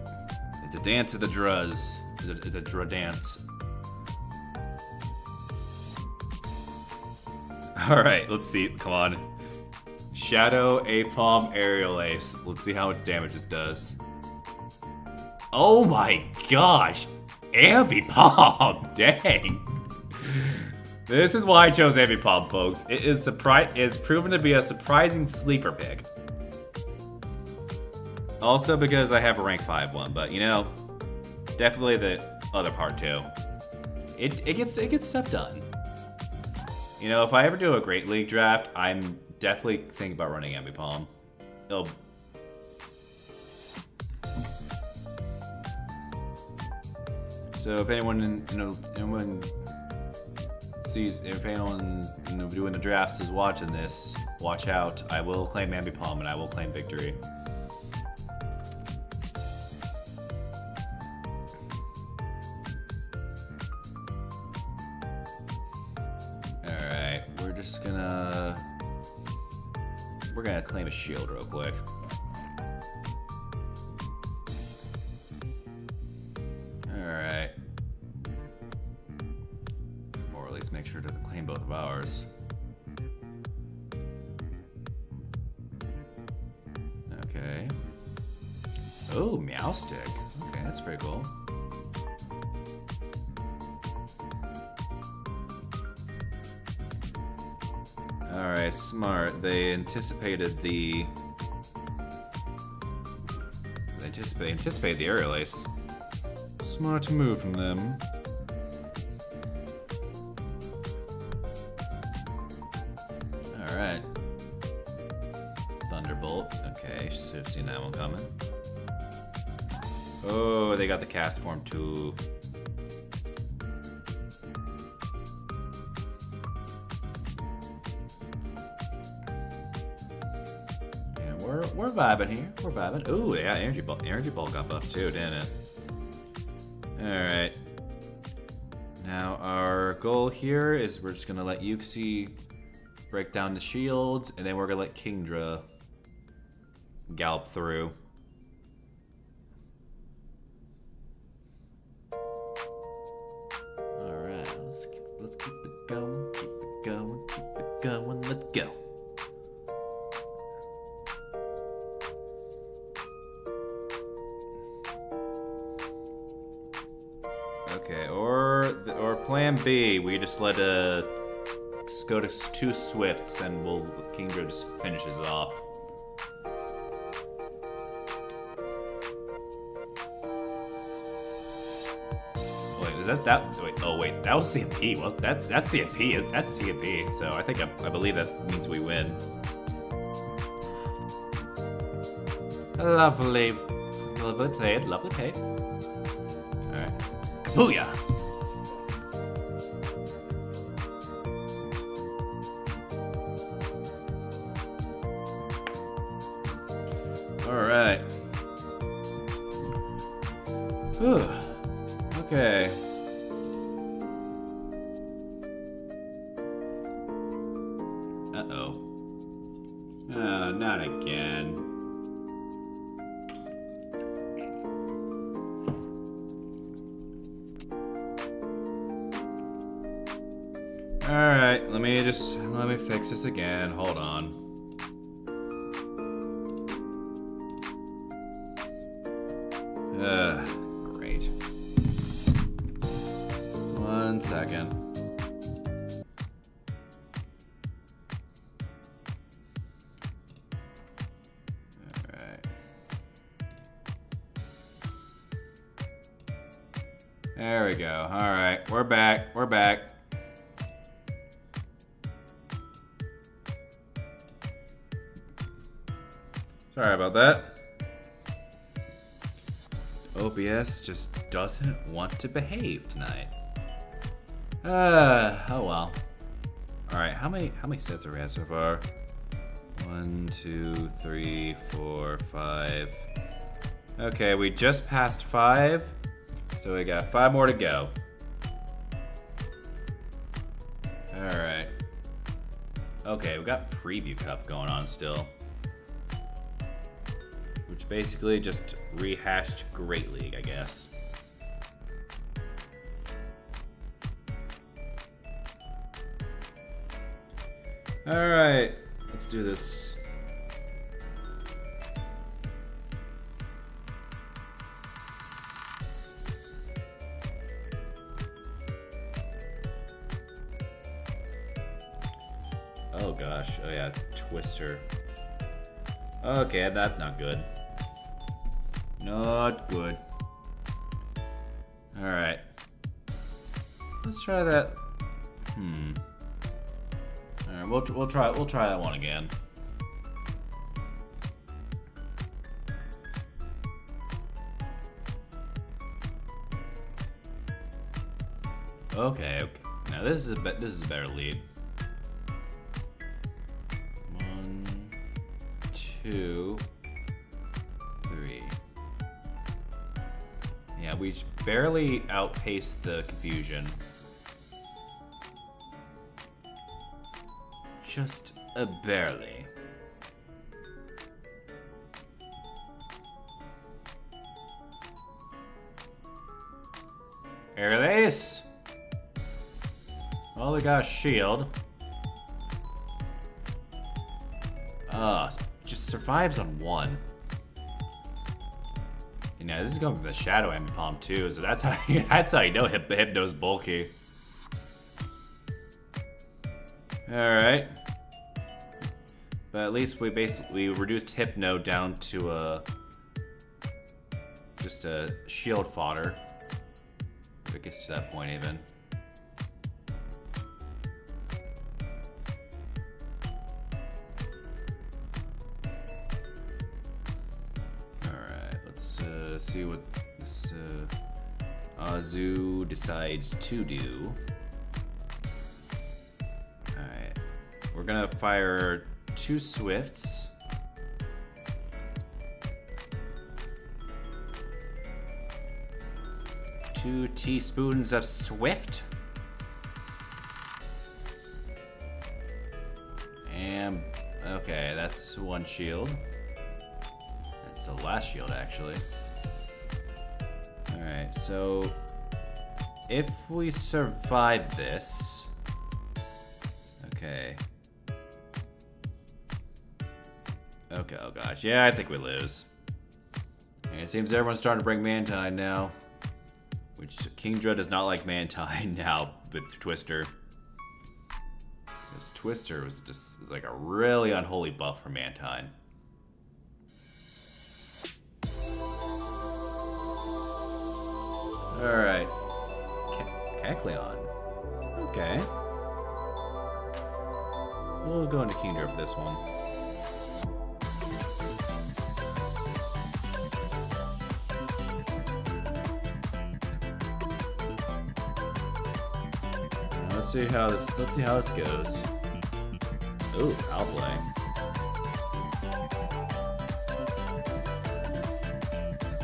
a dance of the Druz. It's a Dra dance. Alright, let's see. Come on. Shadow, Apom, Aerial Ace. Let's see how much damage this does. Oh my gosh! Ambipom! Dang! This is why I chose Ambipom, folks. It is proven to be a surprising sleeper pick. Also because I have a rank 5 one, but you know, definitely the other part too. It gets stuff done. You know, if I ever do a Great League draft, I'm definitely thinking about running Ambipom. So if anyone sees, if anyone doing the drafts is watching this, watch out. I will claim Ambipom and I will claim victory. Alright, we're gonna claim a shield real quick. Alright. Or at least make sure it doesn't claim both of ours. Okay. Oh, Meowstick. Okay, that's pretty cool. Alright, smart. They anticipated the Aerial Ace. Smart move from them. Alright. Thunderbolt. Okay, should have seen that one coming. Oh, they got the cast form too. We're vibing here. We're vibing. Ooh, yeah, energy ball. Energy ball got buffed too, didn't it? All right. Now our goal here is we're just gonna let Yuxi break down the shields, and then we're gonna let Kingdra gallop through. All right, let's keep it going, keep it going, keep it going. Let's go. Okay, or plan B, we just let go to 2 Swifts and Kingdra just finishes it off. Wait, is that? Wait, oh wait, that was CMP. Well, that's CMP. That's CMP. So I think I believe that means we win. Lovely, lovely played, lovely played. All right, booyah! All right. Whew. Okay. Uh-oh. Oh, not again. Alright, let me fix this again. Hold on. Great. 1 second. Alright. There we go. Alright, we're back. We're back. Sorry about that. OBS just doesn't want to behave tonight. Oh well. Alright, how many sets are we at so far? 1, 2, 3, 4, 5. Okay, we just passed 5. So we got 5 more to go. Alright. Okay, we got Preview Cup going on still. Which basically just rehashed Great League, I guess. Alright, let's do this. Oh gosh, oh yeah, Twister. Okay, that's not good. Not good. Alright. Let's try that. Alright, we'll try that one again. Okay. Now this is a better lead. 1, 2, 3. Yeah, we barely outpaced the confusion. Just barely. Release. Well, we got a shield. Just survives on 1. And yeah, this is going from the Shadow Ember Palm too, so that's how you know Hypno's bulky. Alright. But at least we reduced Hypno down to just a shield fodder. If it gets to that point even. Alright, let's see what this Azu decides to do. Alright. We're gonna fire 2 Swifts. 2 teaspoons of Swift. And, okay, that's 1 shield. That's the last shield, actually. Alright, so if we survive this... Okay. Okay, oh gosh. Yeah, I think we lose. And it seems everyone's starting to bring Mantine now. Which Kingdra does not like Mantine now with Twister. This Twister was just like a really unholy buff for Mantine. Alright. Kecleon. Okay. We'll go into Kingdra for this one. Let's see how this goes. Ooh, I'll play.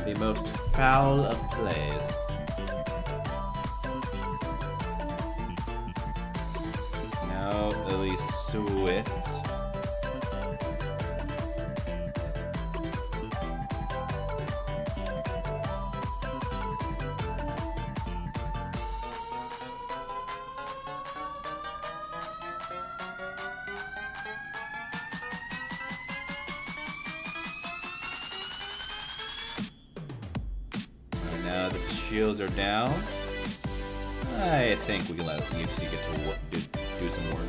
The most foul of plays. Now Lily Swift. Now that the shields are down, I think we can let UFC get to work, do some work.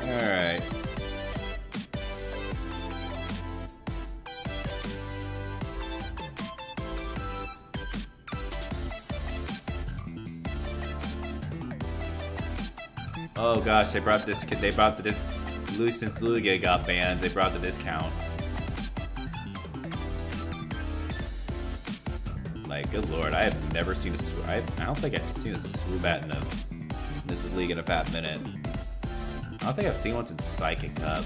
All right. Oh gosh, they brought this. They brought the since Lugia got banned. They brought the discount. Like, good lord, I have never seen a. I don't think I've seen a Swoobat in this league in a fat minute. I don't think I've seen one since Psychic Cup.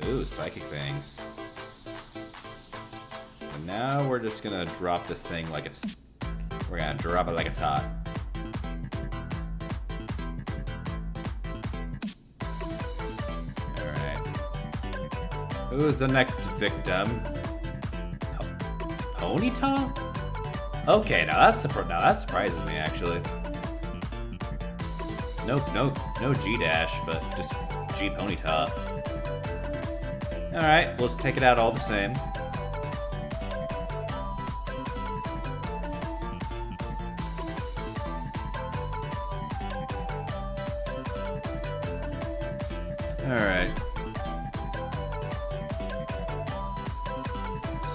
Ooh, Psychic Things. And now we're just gonna drop this thing like it's. We're gonna drop it like it's hot. Who's the next victim? Ponyta? Okay, now that surprises me actually. No G Dash, but just G Ponyta. All right, let's take it out all the same. All right.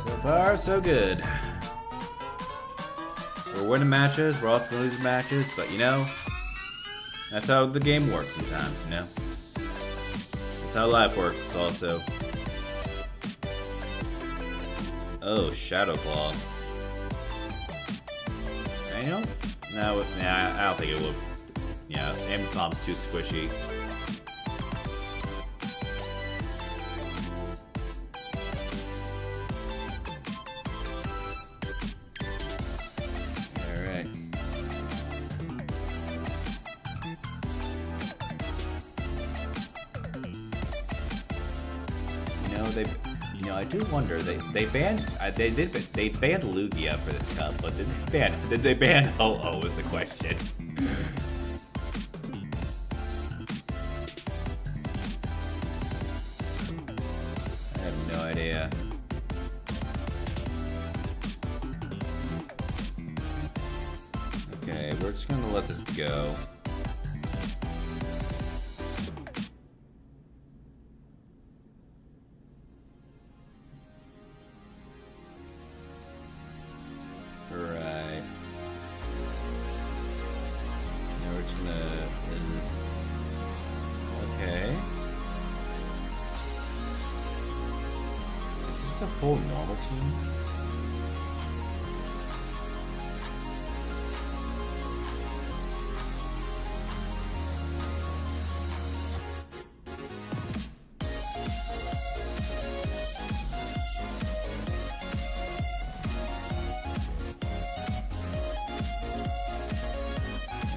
So far, so good. We're winning matches, we're also gonna lose matches, but you know, that's how the game works sometimes, you know? That's how life works, also. Oh, Shadow Claw. Daniel? No, I don't think it will. Yeah, Aim Bomb's too squishy. I do wonder. They banned they banned Lugia for this cup, but did they ban Ho-Oh is the question. I have no idea. Okay, we're just gonna let this go. Full normal team?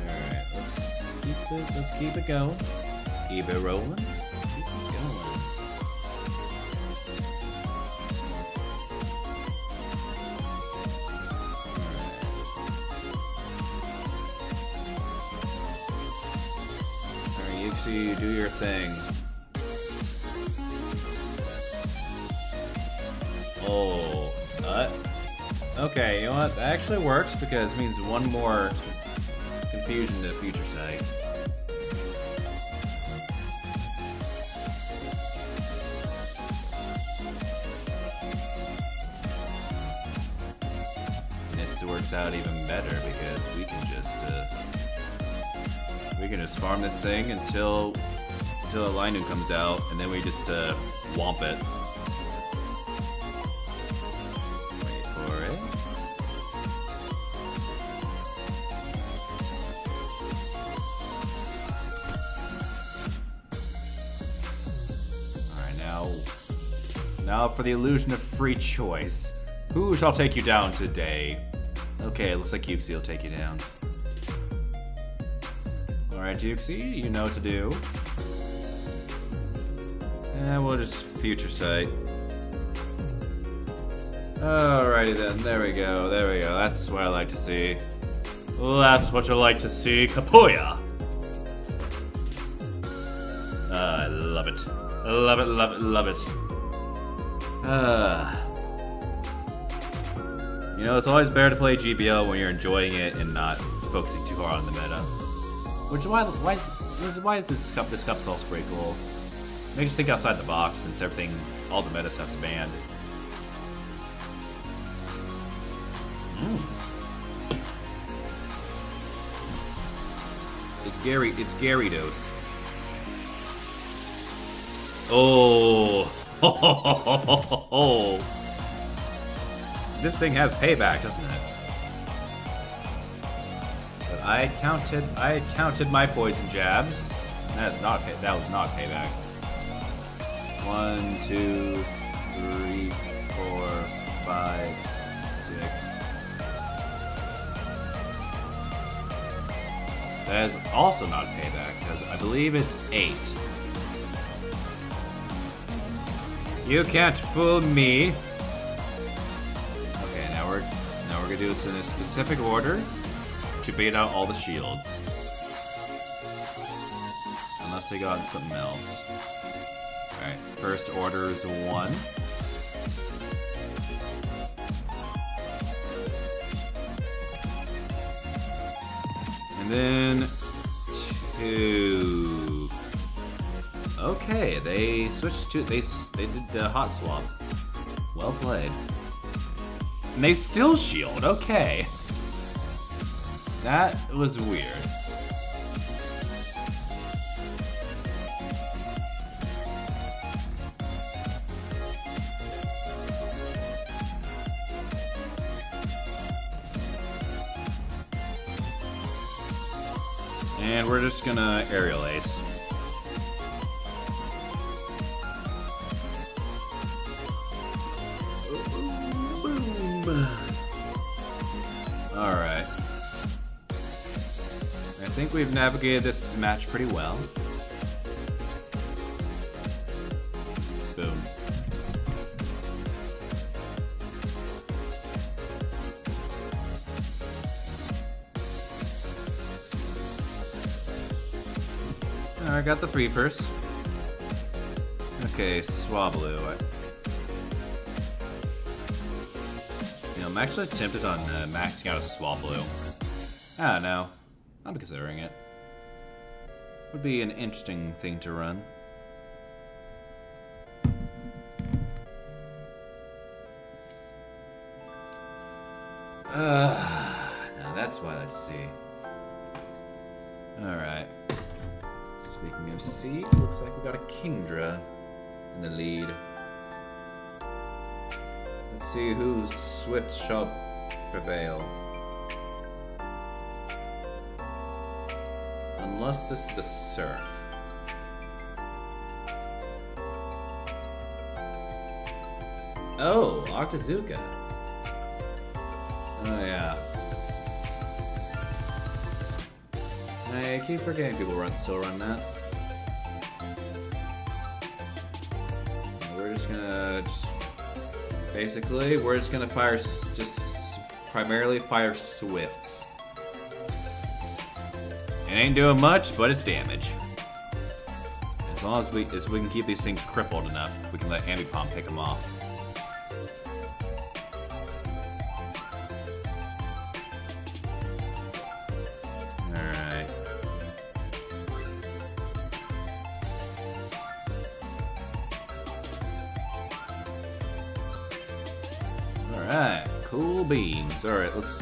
Alright, let's keep it going. Keep it rolling. Juicy, do your thing. Oh, okay, you know what? That actually works because it means one more confusion to future sight. This works out even better because we can just farm this thing until a Linoon comes out, and then we just womp it. Wait for it. Alright, now for the illusion of free choice. Who shall take you down today? Okay, it looks like Yuxi will take you down. Alright, Yuxi, you know what to do. And we'll just future sight. Alrighty then, there we go. That's what I like to see. That's what you like to see, Kapuya! I love it. Love it, love it, love it. You know, it's always better to play GBL when you're enjoying it and not focusing too hard on the meta. Which is why is this cup's also pretty cool. Makes you think outside the box since all the meta stuff's banned. It's Gyarados. Oh. This thing has payback, doesn't it? But I counted my poison jabs. That was not payback. 1, 2, 3, 4, 5, 6. That is also not payback because I believe it's 8. You can't fool me. Okay, now we're gonna do this in a specific order to bait out all the shields. Unless they got something else. Alright, first order is 1. And then 2. Okay, they switched to they did the hot swap. Well played. And they still shield. Okay. That was weird. And we're just gonna aerial ace. Alright. I think we've navigated this match pretty well. Boom. I got the 3 first. Okay, Swablu. You know, I'm actually tempted on maxing out a Swablu. I don't know. I'm considering it. Would be an interesting thing to run. Now that's what I like to see. Alright. Speaking of seed, looks like we got a Kingdra in the lead. Let's see whose Swift shall prevail. Unless this is a Surf. Oh, Octazooka. Oh yeah. I keep forgetting people still run that. We're just gonna basically we're just gonna fire primarily fire Swifts. It ain't doing much, but it's damage. As long as we can keep these things crippled enough, we can let Ambipom pick them off. Alright. Alright, cool beans. Alright, let's...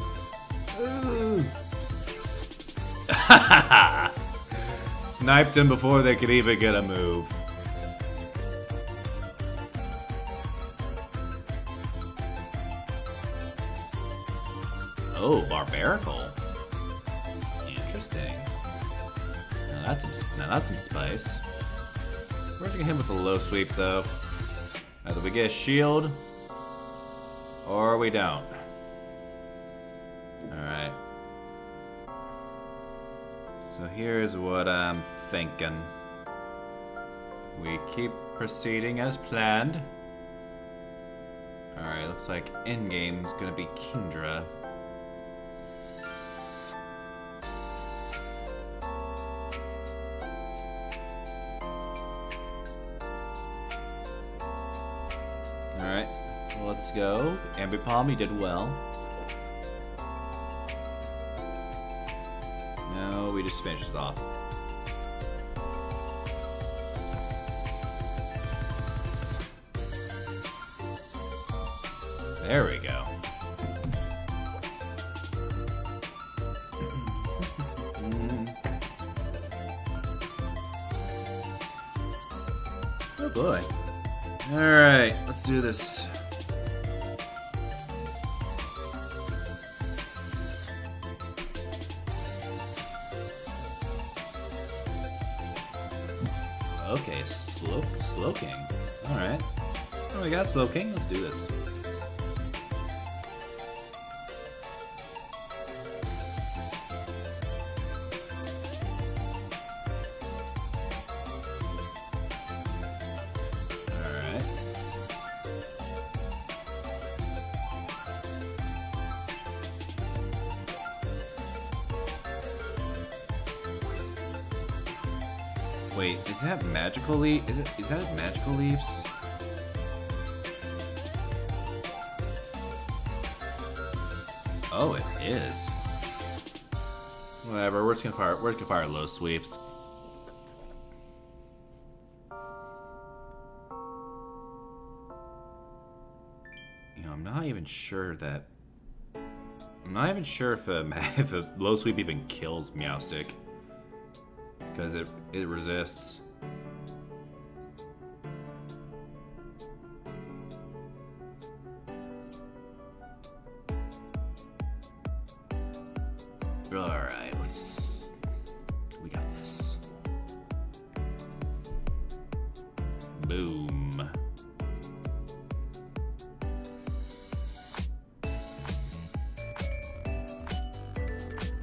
Sniped him before they could even get a move. Oh, Barbarical. Interesting. Now that's some spice. We're gonna hit him with a low sweep though. Either we get a shield, or we don't. Alright. So here's what I'm thinking. We keep proceeding as planned. Alright, looks like endgame's gonna be Kingdra. Alright, well, let's go. Ambipom, you did well. No, we just finished it off. There we go. Oh boy. Alright, let's do this. Okay, Slowking. Alright. Oh, we got Slowking. Let's do this. Alright. Wait, is that magical leaf? Is that magical leaves? Oh, it is. Whatever, we're just gonna fire low sweeps. You know, I'm not even sure if a low sweep even kills Meowstic. Because it resists. Alright, we got this. Boom.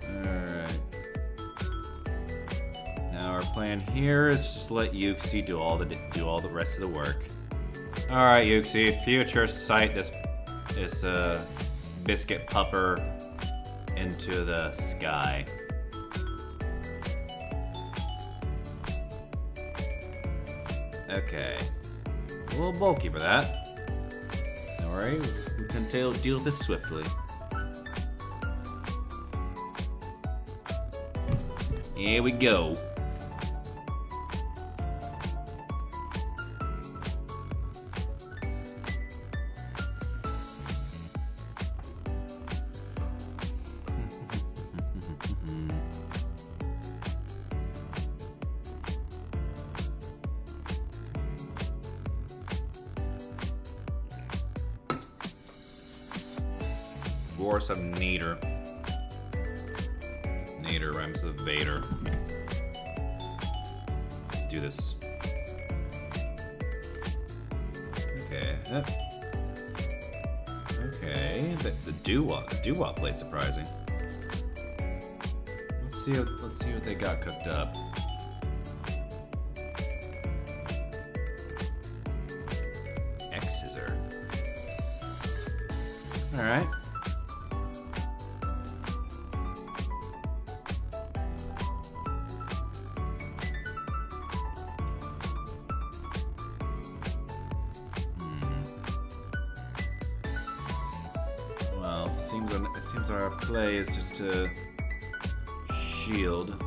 Alright. Now our plan here is just let Yuxi do all the rest of the work. Alright, Yuxi, future sight this biscuit pupper into the sky. Okay. A little bulky for that. Alright, we can deal with this swiftly. Here we go. Force of Nader. Nader rhymes with Vader. Let's do this. Okay. Okay. The doo-wop plays surprising. Let's see what they got cooked up. X-Scissor. Alright. it seems our play is just to shield.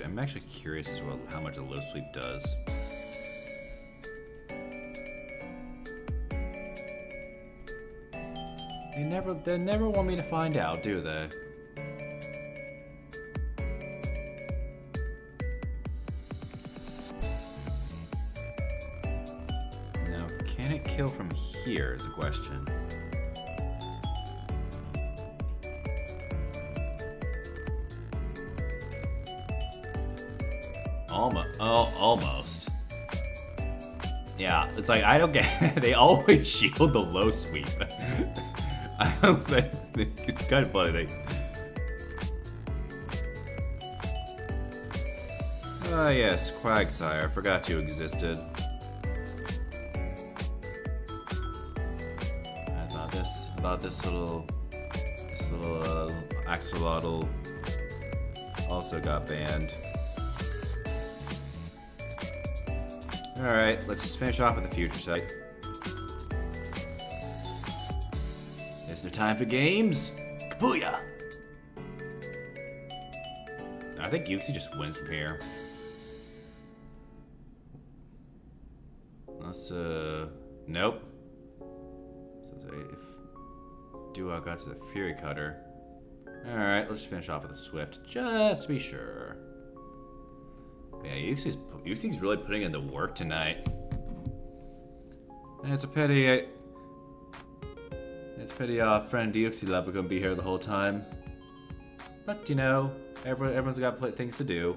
I'm actually curious as well how much a low sweep does. They never want me to find out, do they? Now, can it kill from here is a question. Almost. Yeah, it's like, I don't get they always shield the low sweep. I don't think it's kind of funny. Ah, yes, Quagsire. I forgot you existed. I thought this little axolotl also got banned. Alright, let's just finish off with the future sight. There's no time for games. Kabooyah! I think Yuxi just wins from here. Let's, nope. So if Duo got to the Fury Cutter. Alright, let's finish off with a Swift, just to be sure. Yeah, Yuxi's really putting in the work tonight. And it's a pity friend Yuxi Love are gonna be here the whole time. But you know, everyone's got things to do.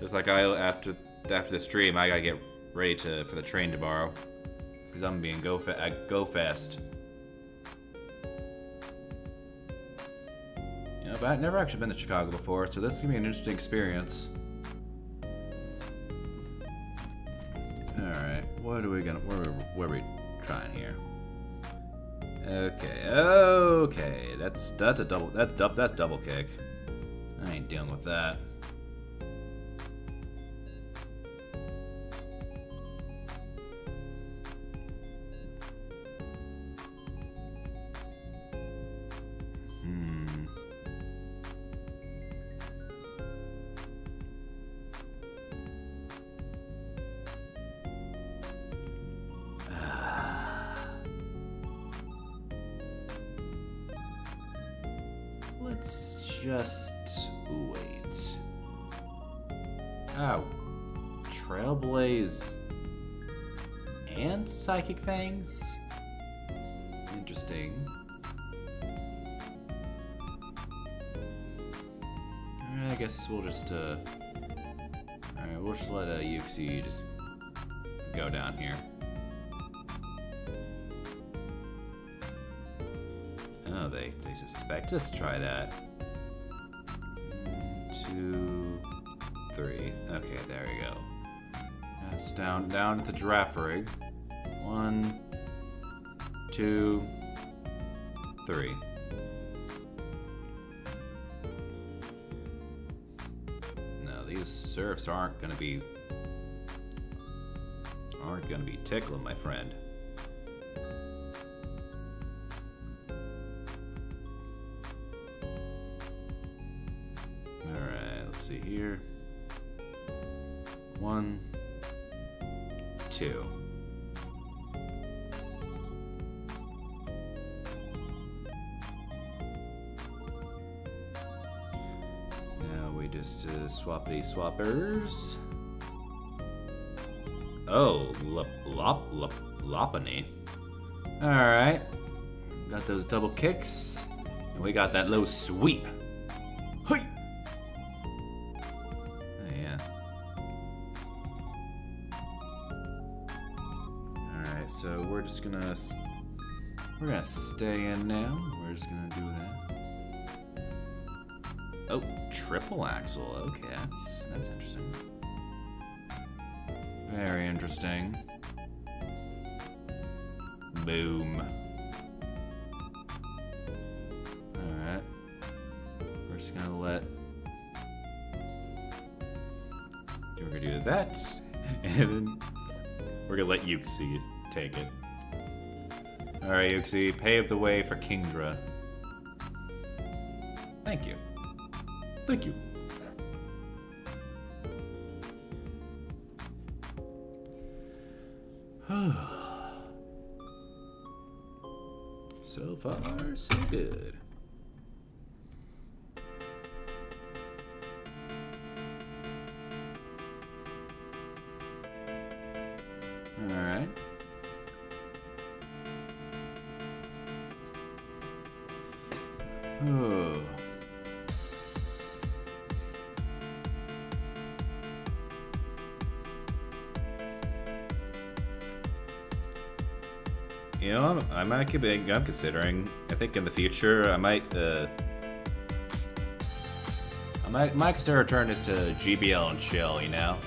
Just like after the stream, I gotta get ready for the train tomorrow, because I'm being go fast. You know, but I've never actually been to Chicago before, so this is gonna be an interesting experience. Alright, what are we where are we trying here? Okay, that's a double kick. I ain't dealing with that. Just wait. Oh. Trailblaze and Psychic Fangs? Interesting. I guess we'll just, alright, we'll just let Yuxi just go down here. Oh, they suspect us to try that. 1, 2, 3. Okay, there we go. That's down at the giraffe rig. 1, 2, 3. No, these surfs aren't gonna be tickling, my friend. See here. 1, 2. Now we just swappity swappers. Oh, Lopunny. Alright. Got those double kicks. And we got that low sweep. Hey! So we're gonna stay in now. We're just gonna do that. Oh, triple axle. Okay, that's interesting. Very interesting. Boom. Alright. We're just gonna let... We're gonna do that. And then we're gonna let Yuxi take it. Alright, Yuxi, pave the way for Kingdra. Thank you. Thank you. So far, so good. Alright. Oh. You know, I'm considering. I think in the future, I might consider turn this to GBL and chill. You know.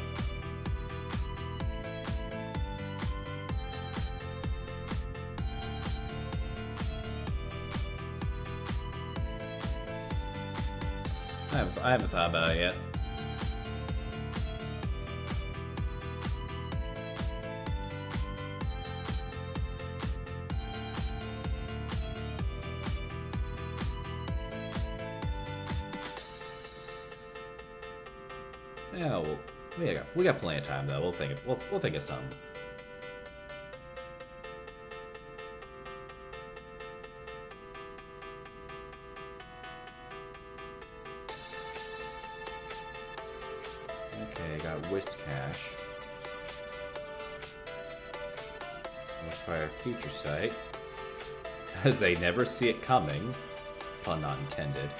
I haven't thought about it yet. Yeah, well, we got plenty of time though. We'll think of something. Okay, got Whisk Cash. Let's try our future sight. Because they never see it coming. Pun not intended.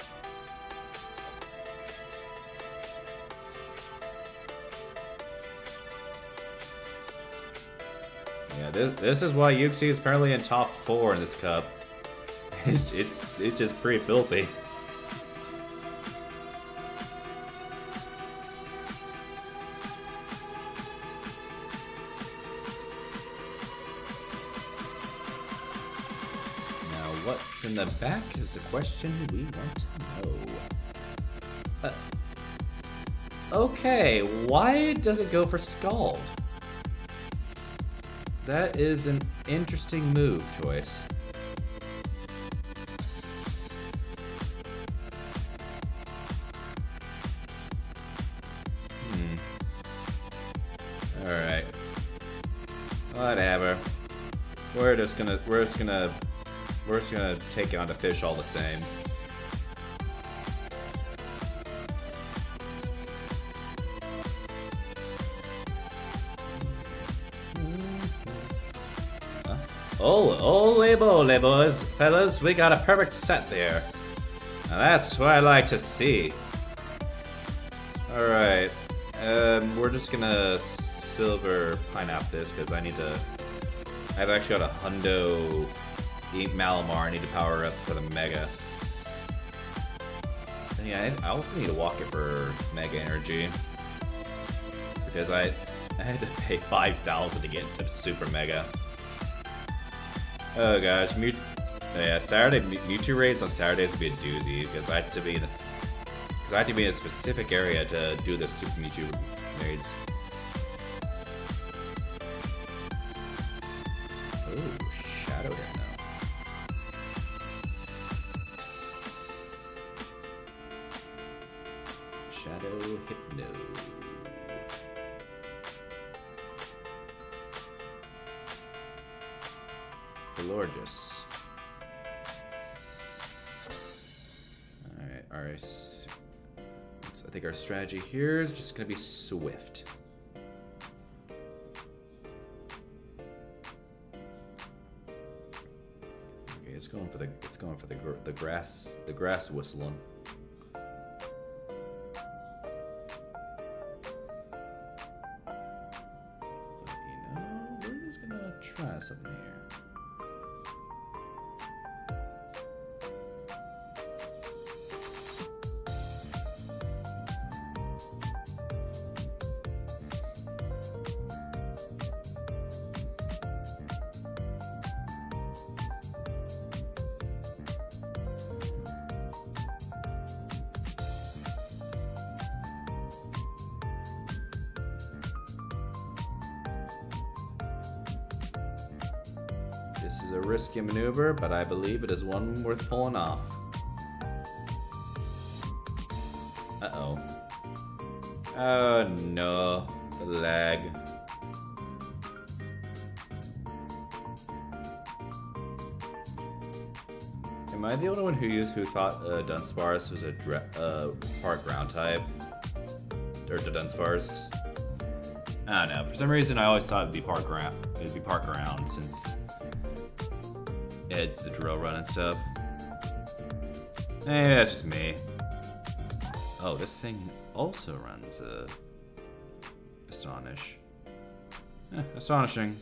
Yeah, this is why Yuxi is apparently in top 4 in this cup. It's just pretty filthy. What's in the back is the question we want to know. Okay, why does it go for Scald? That is an interesting move choice. Alright. Whatever. We're just gonna take on the fish all the same. Oh, boys, fellas, we got a perfect set there. Now that's what I like to see. Alright, we're just gonna silver pineapple this because I've actually got a hundo Malamar. I need to power up for the Mega. And yeah, I also need to walk it for Mega Energy. Because I had to pay 5,000 to get to Super Mega. Oh gosh, Saturday Mewtwo raids on Saturdays would be a doozy because I have to be in a specific area to do the Super Mewtwo raids. Oh, Shadow there now. Shadow Hypno. Gorgeous. Alright, I think our strategy here is just gonna be swift. Okay, it's going for the grass whistling. But you know, we're just gonna try something here. This is a risky maneuver, but I believe it is one worth pulling off. Uh-oh. Oh no, the lag. Am I the only one who thought Dunsparce was a part ground type? Or the Dunsparce? I don't know. For some reason, I always thought it'd be part ground. It'd be part ground since it's the drill run and stuff. Hey, that's just me. Oh, this thing also runs Astonish. Astonishing.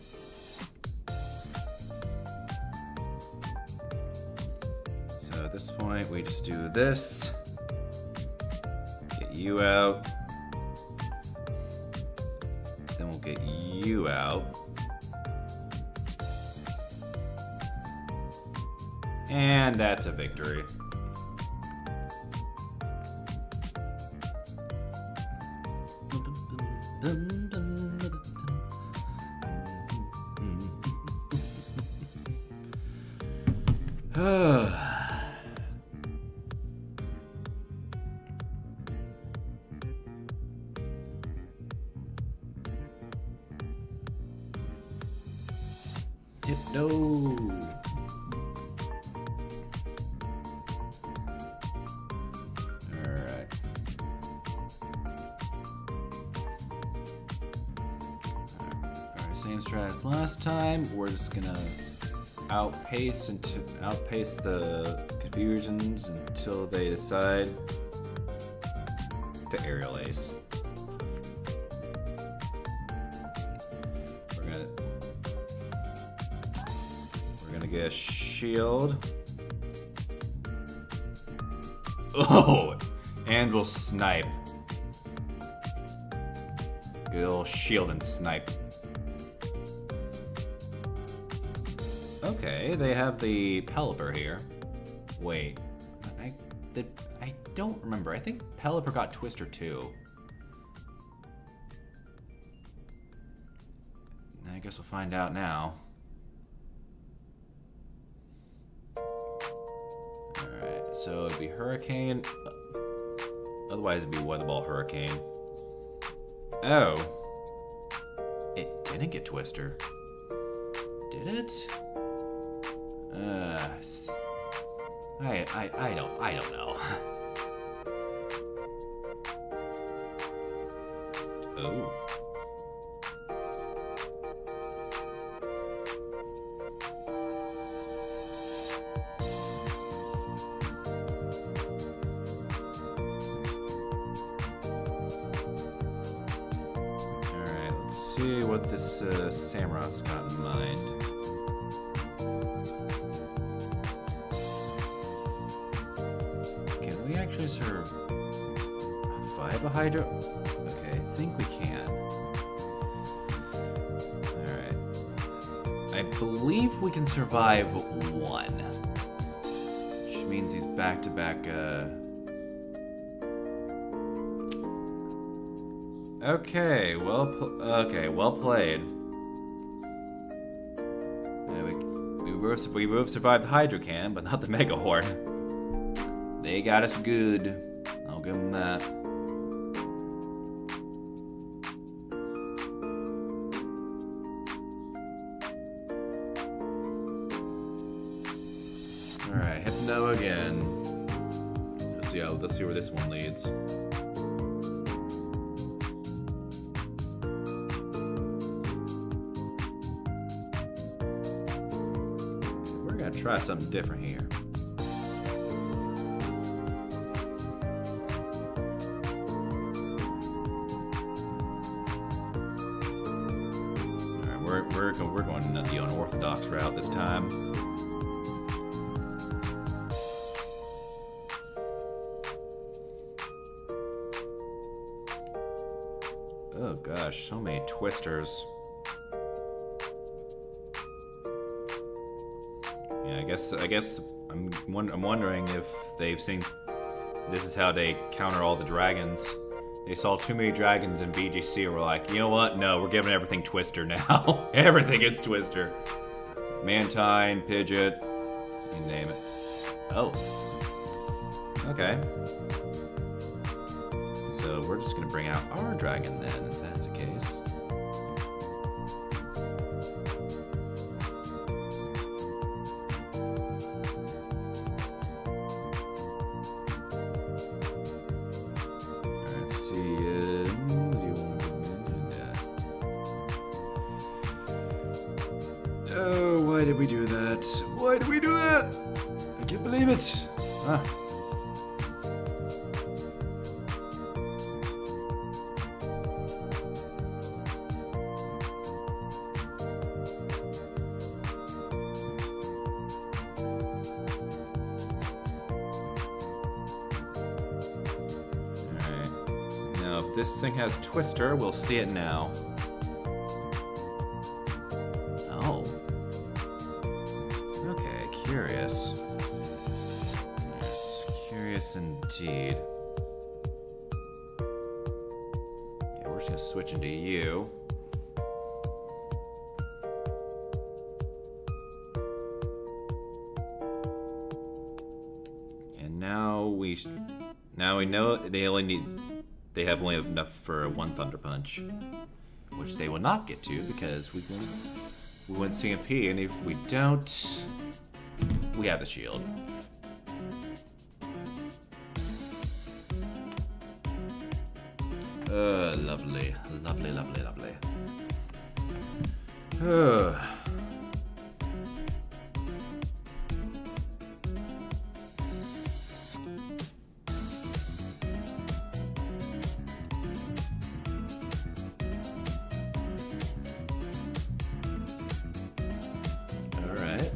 So at this point, we just do this. Get you out. Then we'll get you out. And that's a victory. No. Alright. Same strat as last time. We're just gonna outpace the confusions until they decide to aerial ace. We're gonna get a shield. Oh, and we'll snipe. Good old shield and snipe. Okay, they have the Pelipper here. Wait, I don't remember. I think Pelipper got Twister too. I guess we'll find out now. Alright, so it'd be Hurricane. Otherwise it'd be Weather Ball Hurricane. Oh. It didn't get Twister. Did it? I don't know. Oh. Alright, let's see what this Samurot's got in mind. Can we actually survive a Hydro? Okay, I think we can. Alright. I believe we can survive one. Which means he's back-to-back, Okay, well played. We would have survived the Hydro Cannon, but not the Mega Horde. They got us good. I'll give them that. Alright, Hypno again. Let's see where this one leads. We're gonna try something different here. We're going the unorthodox route this time. Oh gosh, so many twisters. Yeah, I guess I'm wondering if they've seen this is how they counter all the dragons. They saw too many dragons in VGC and were like, you know what? No, we're giving everything Twister now. Everything is Twister. Mantine, Pidgeot, you name it. Oh. Okay. So we're just gonna bring out our dragon then, if that's the case. Let's see. Oh, why did we do that? Why did we do that? I can't believe it. Ah. If this thing has Twister, we'll see it now. Oh. Okay, curious. Yes, curious indeed. Okay, we're just gonna switch into you. And now we know they have only enough for one Thunder Punch, which they will not get to because we went CMP, and if we don't, we have the shield. Lovely, lovely, lovely, lovely.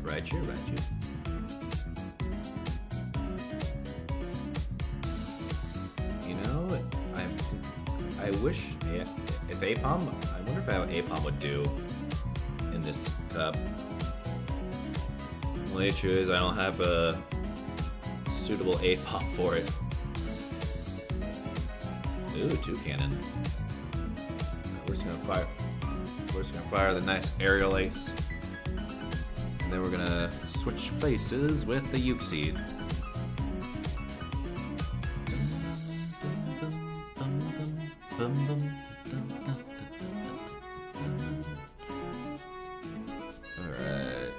Right here. You know, I wish if Apom, I wonder if how Apom would do in this cup. Only issue is I don't have a suitable Apom for it. Ooh, 2 cannon. We're just gonna fire the nice aerial ace. And then we're gonna switch places with the Uxie. Alright.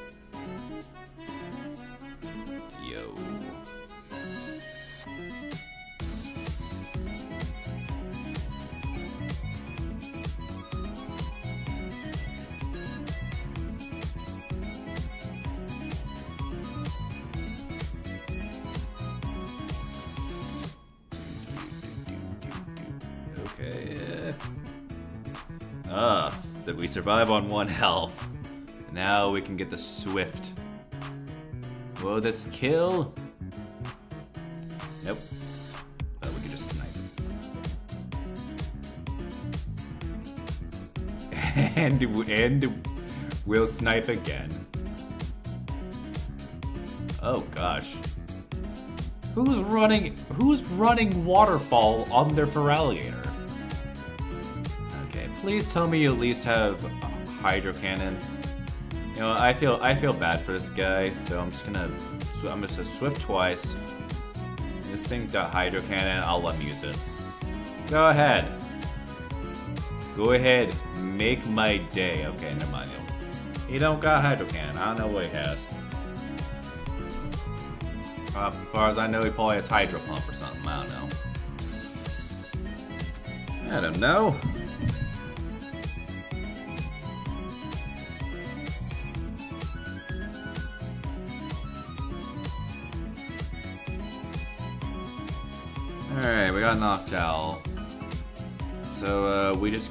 Yo. Okay. That we survive on 1 health. Now we can get the Swift. Will this kill? Nope. But we can just snipe it. and we'll snipe again. Oh gosh. Who's running Waterfall on their Feraligatr? Okay, please tell me you at least have Hydro Cannon. You know, I feel bad for this guy, so I'm just gonna Swift twice. This thing got Hydro Cannon, I'll let him use it. Go ahead. Go ahead, make my day. Okay, never mind. He don't got Hydro Cannon. I don't know what he has. As far as I know, he probably has Hydro Pump or something. I don't know. Alright, we got Noctowl. So we just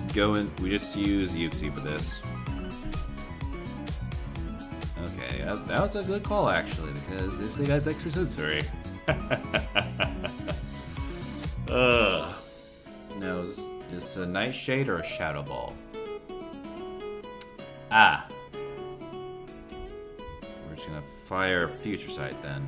use Uxie for this. Okay, that was a good call actually, because this thing has extra sensory. No, is this a Nightshade or a Shadow Ball? Ah. We're just gonna fire Future Sight then.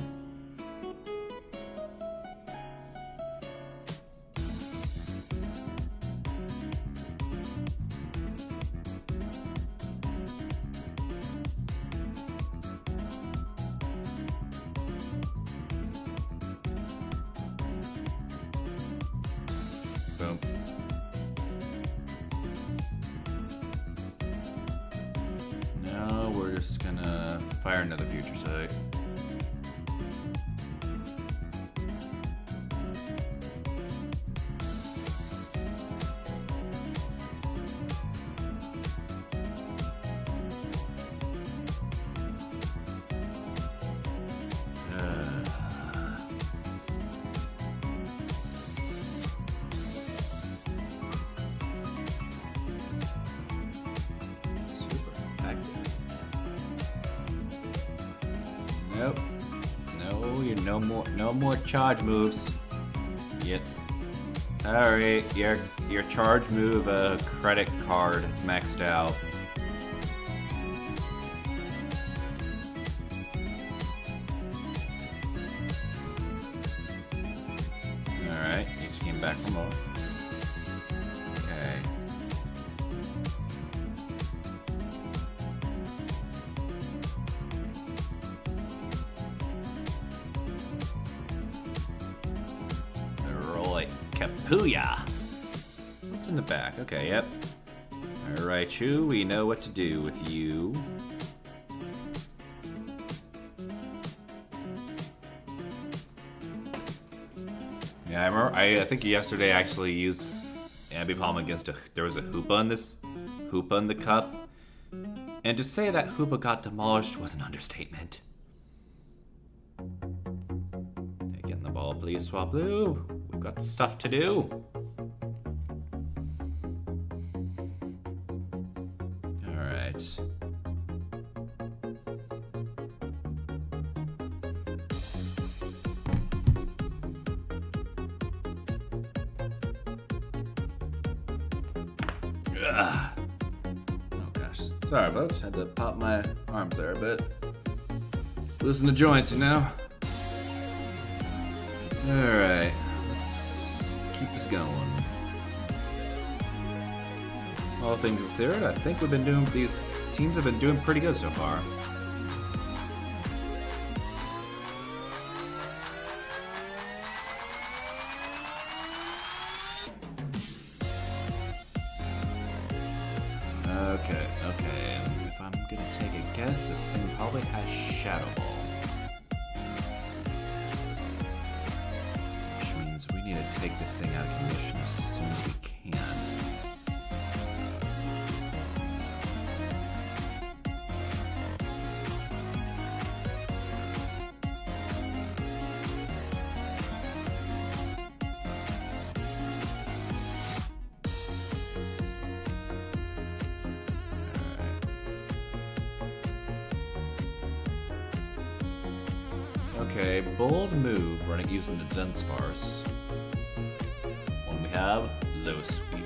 Boom. Now we're just gonna fire another future sight. Nope. No, you're no more charge moves. Yep. Sorry, your charge move credit card is maxed out. Alright, you just came back from more. Okay. Kapuya! What's in the back? Okay, yep. Alright, Chu, we know what to do with you. Yeah, I remember, I think yesterday I actually used Ambipom against there was a Hoopa in the cup. And to say that Hoopa got demolished was an understatement. Taking the ball, please, Swablu. We've got stuff to do. Alright. Ugh. Oh gosh. Sorry folks, had to pop my arms there a bit. Loosen the joints, you know? Alright. Keep this going. All things considered, I think these teams have been doing pretty good so far. Okay. If I'm gonna take a guess, this thing probably has Shadow Ball. We need to take this thing out of commission as soon as we can. Okay, bold move running using the Dunsparce. One we have, low sweep.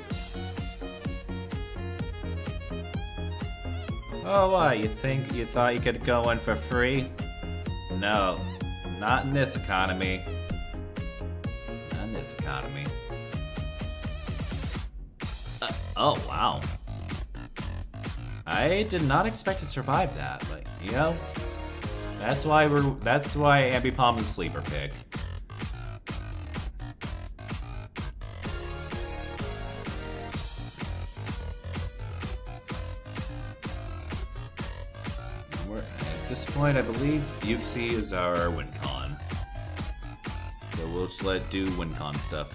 Oh, what? You thought you could go in for free? No, not in this economy. Not in this economy. Oh, wow. I did not expect to survive that, but you know, that's why Ambipom is a sleeper pick. At this point, I believe UFC is our win con. So we'll just let it do win con stuff.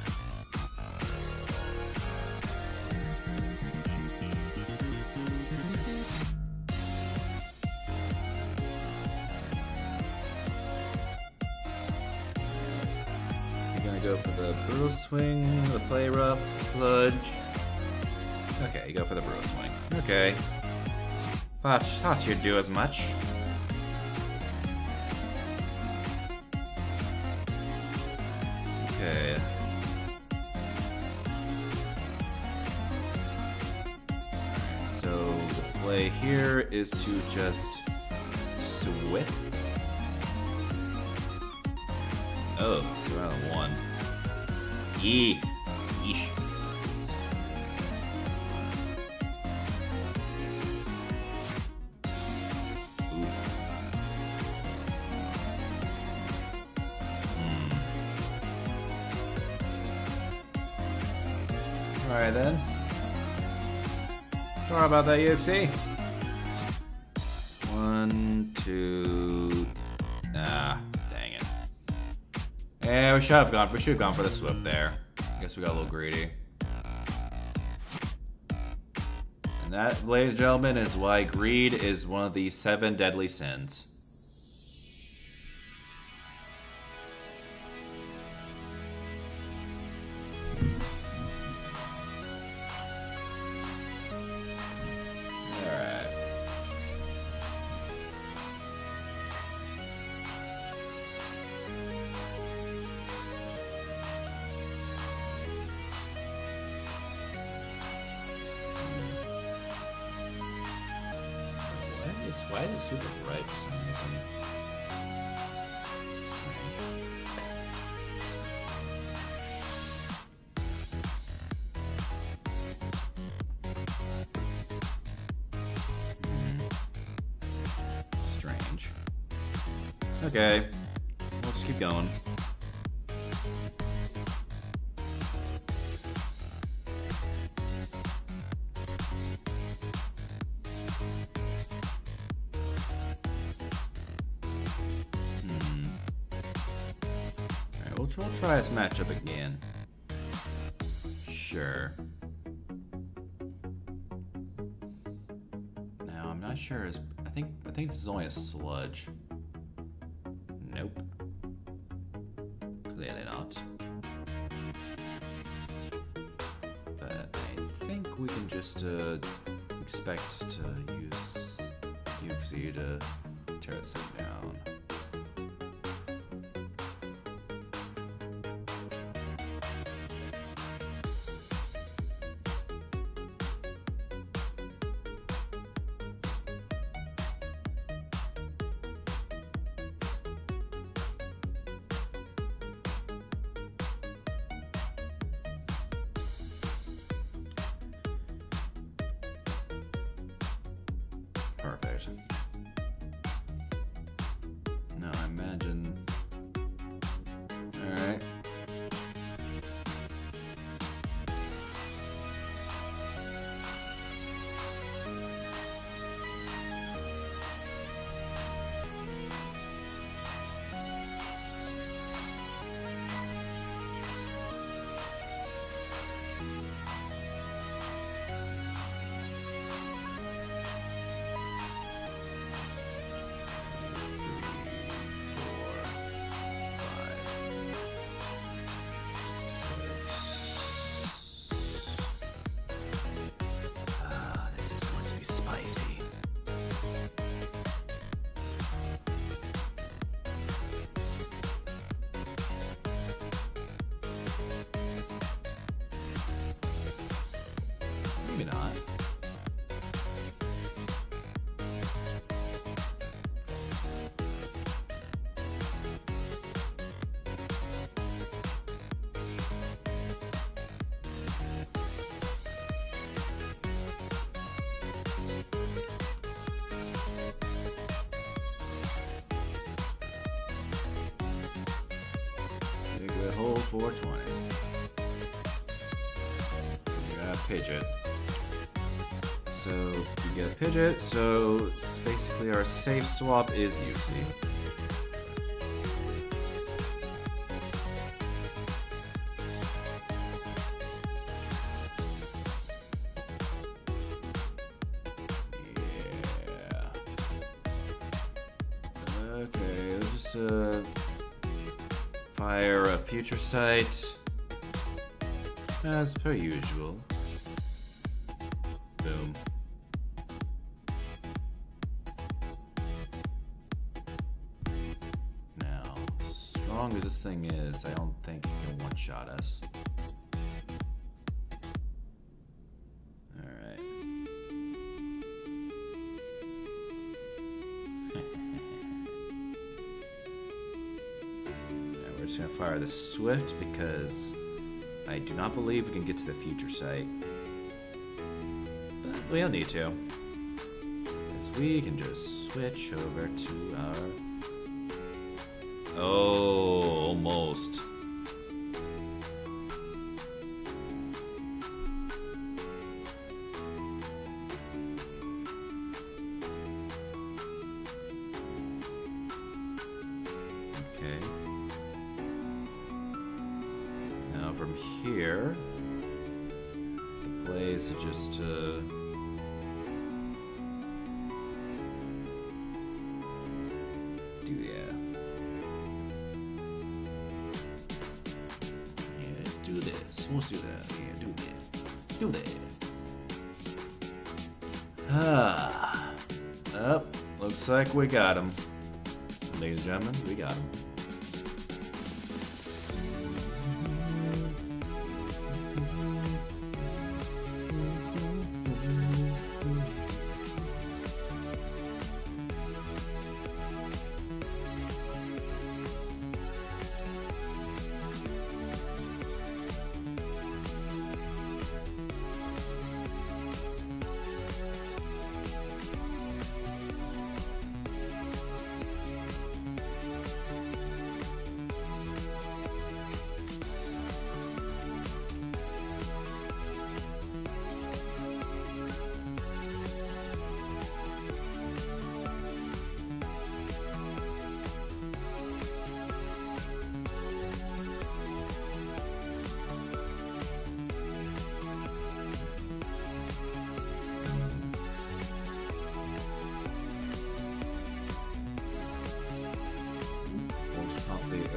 Go for the Brutal Swing, the Play Rough, Sludge. Okay, you go for the Brutal Swing. Okay. Thought you'd do as much. Okay. So the play here is to just Swift. Oh, 2 out of 1. Yeesh. Alright then. Sorry about that, UXC. 1, 2. Ah, dang it. Yeah, we should have gone for the Swift there. I guess we got a little greedy. And that, ladies and gentlemen, is why greed is one of the 7 deadly sins. Why is it super bright for some reason? Strange. Okay. We'll just keep going. We'll try this matchup again. Sure. Now I'm not sure. I think this is only a sludge. Nope. Clearly not. But I think we can just expect to use UXE to tear this thing down. Perfect. Now I imagine. Alright. Spicy. Maybe not. Hold 420. You got a Pidgeot. So you get a Pidgeot, so it's basically our safe swap is UC. Yeah. Okay, let's just fire a future sight, as per usual. Boom. Now, as strong as this thing is, I don't think it can one-shot us. Alright. We're just gonna fire the Swift because I do not believe we can get to the future site. But we don't need to. Because we can just switch over to our... Oh, almost. ways to just do that. Yeah, let's do this. Let's do that. Yeah, do that. Do that. Ah. Up. Looks like we got him. Ladies and gentlemen, we got him.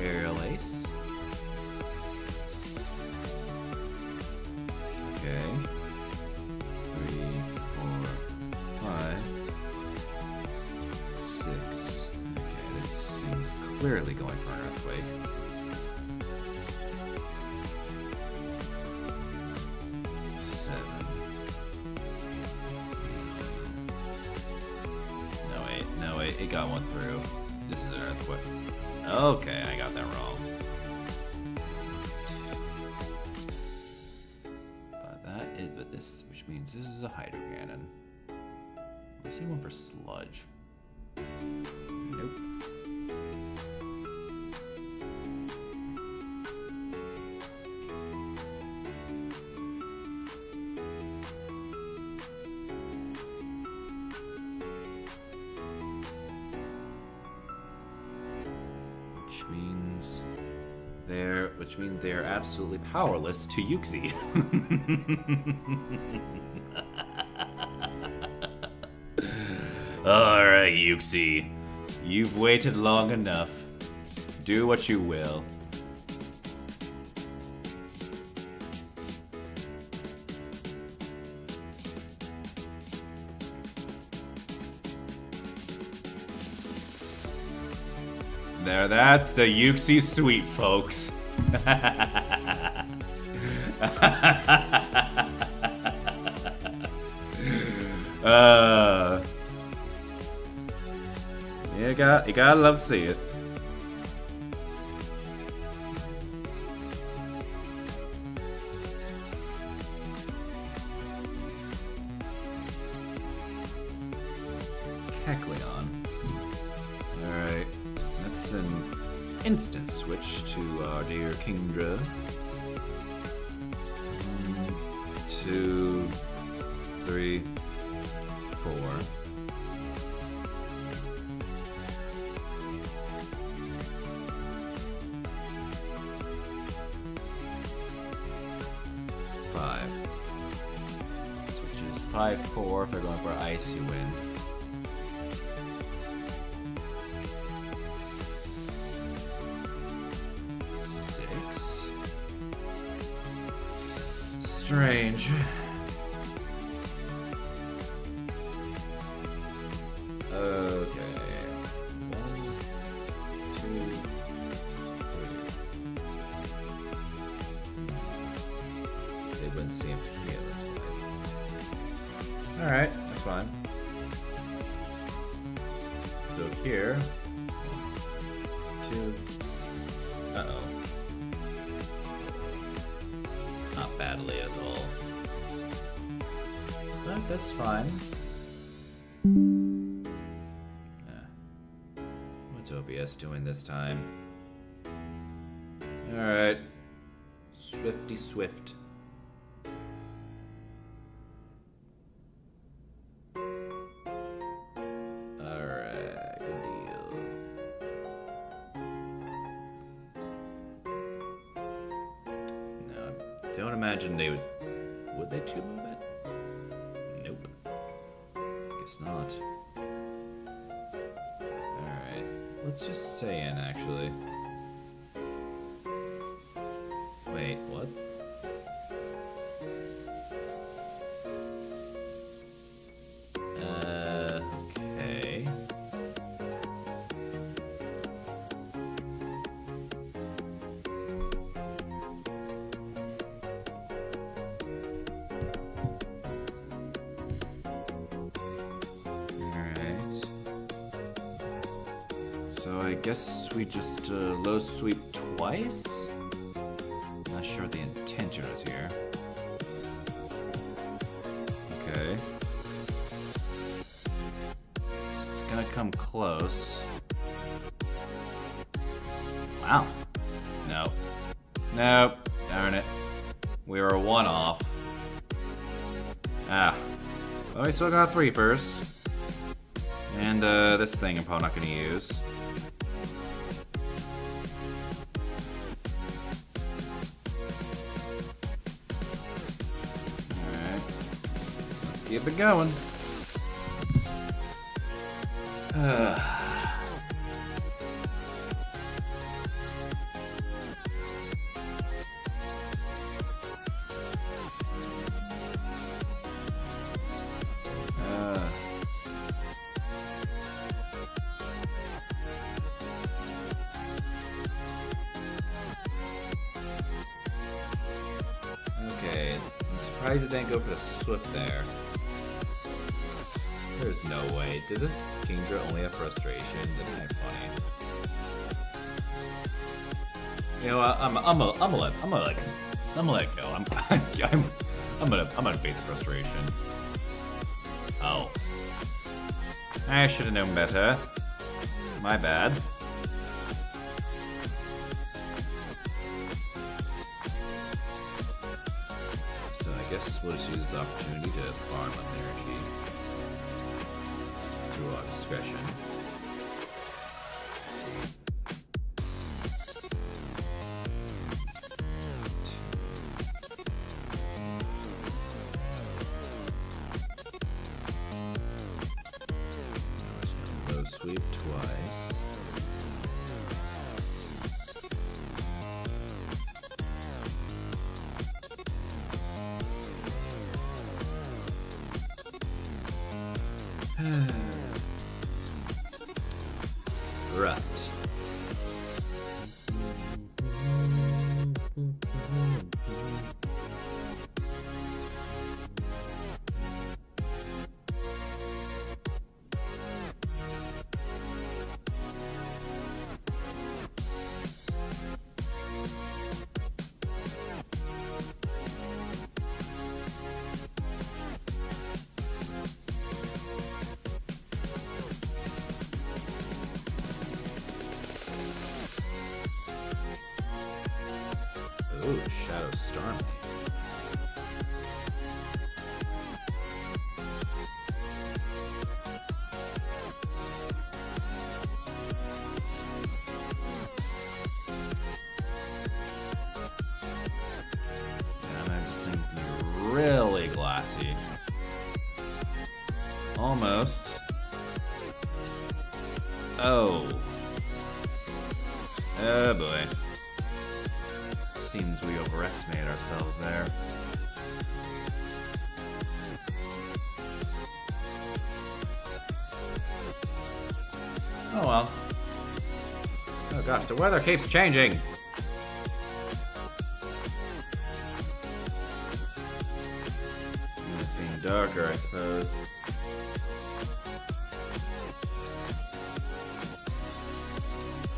Aerial Ace. Okay. 3, 4, 5, 6. Okay, this seems clearly going for an earthquake. No wait, it got one through. This is an earthquake. Okay, I got that wrong. But this, which means this is a hydro cannon. I see one for sludge. Nope. Which means they're absolutely powerless to Yuxi. Alright, Yuxi. You've waited long enough. Do what you will. There, that's the Yuxi suite, folks. You gotta love to see it. Kecleon. Alright, that's an instant switch to our dear Kingdra. 1, 2, 3, 4. 5. Which is 5-4 if they're going for Icy Wind. Strange. Okay. 1, 2, 3. They wouldn't see him here, looks like. Alright, that's fine. So here. 1, 2. Uh-oh. Not badly at all. But that's fine. What's OBS doing this time? Alright. Swifty Swift. Alright, good deal. No, I don't imagine they would. Would they two move it? Guess not. Alright. Let's just stay in, actually. Wait, what? Okay. Alright. So I guess we just low sweep twice? Not sure what the intention is here. Okay. It's gonna come close. Wow. Nope. Nope. Darn it. We were one off. Ah. Well, we still got 3 first. And this thing I'm probably not gonna use. Alright. Let's keep it going. Okay, I'm surprised it didn't go for the Swift there. There's no way. Does this Kingdra only have frustration? That's kind of funny. You know what? I'm gonna let it go. I'm gonna beat the frustration. Oh, I should have known better. My bad. So I guess we'll just use this opportunity to farm up energy through our discretion. Low sweep twice. Right. Ooh, Shadow Storm. Yeah, man, this thing's gonna be really glassy. Almost. Oh. Oh boy. Seems we overestimated ourselves there. Oh well. Oh gosh, the weather keeps changing. It's getting darker, I suppose.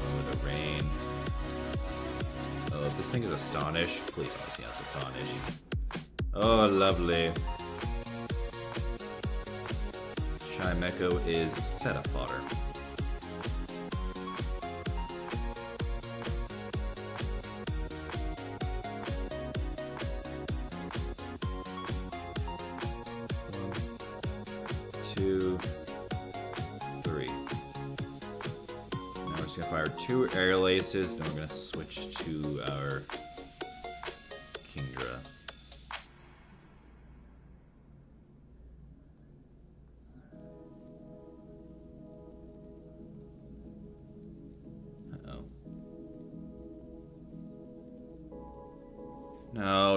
Oh, the rain. Oh, if this thing is Astonish, please let me see us Astonish. Oh, lovely. Chimecho is setup fodder. Two, three. Now we're just gonna fire 2 aerial aces, then we're gonna switch to our Kingdra.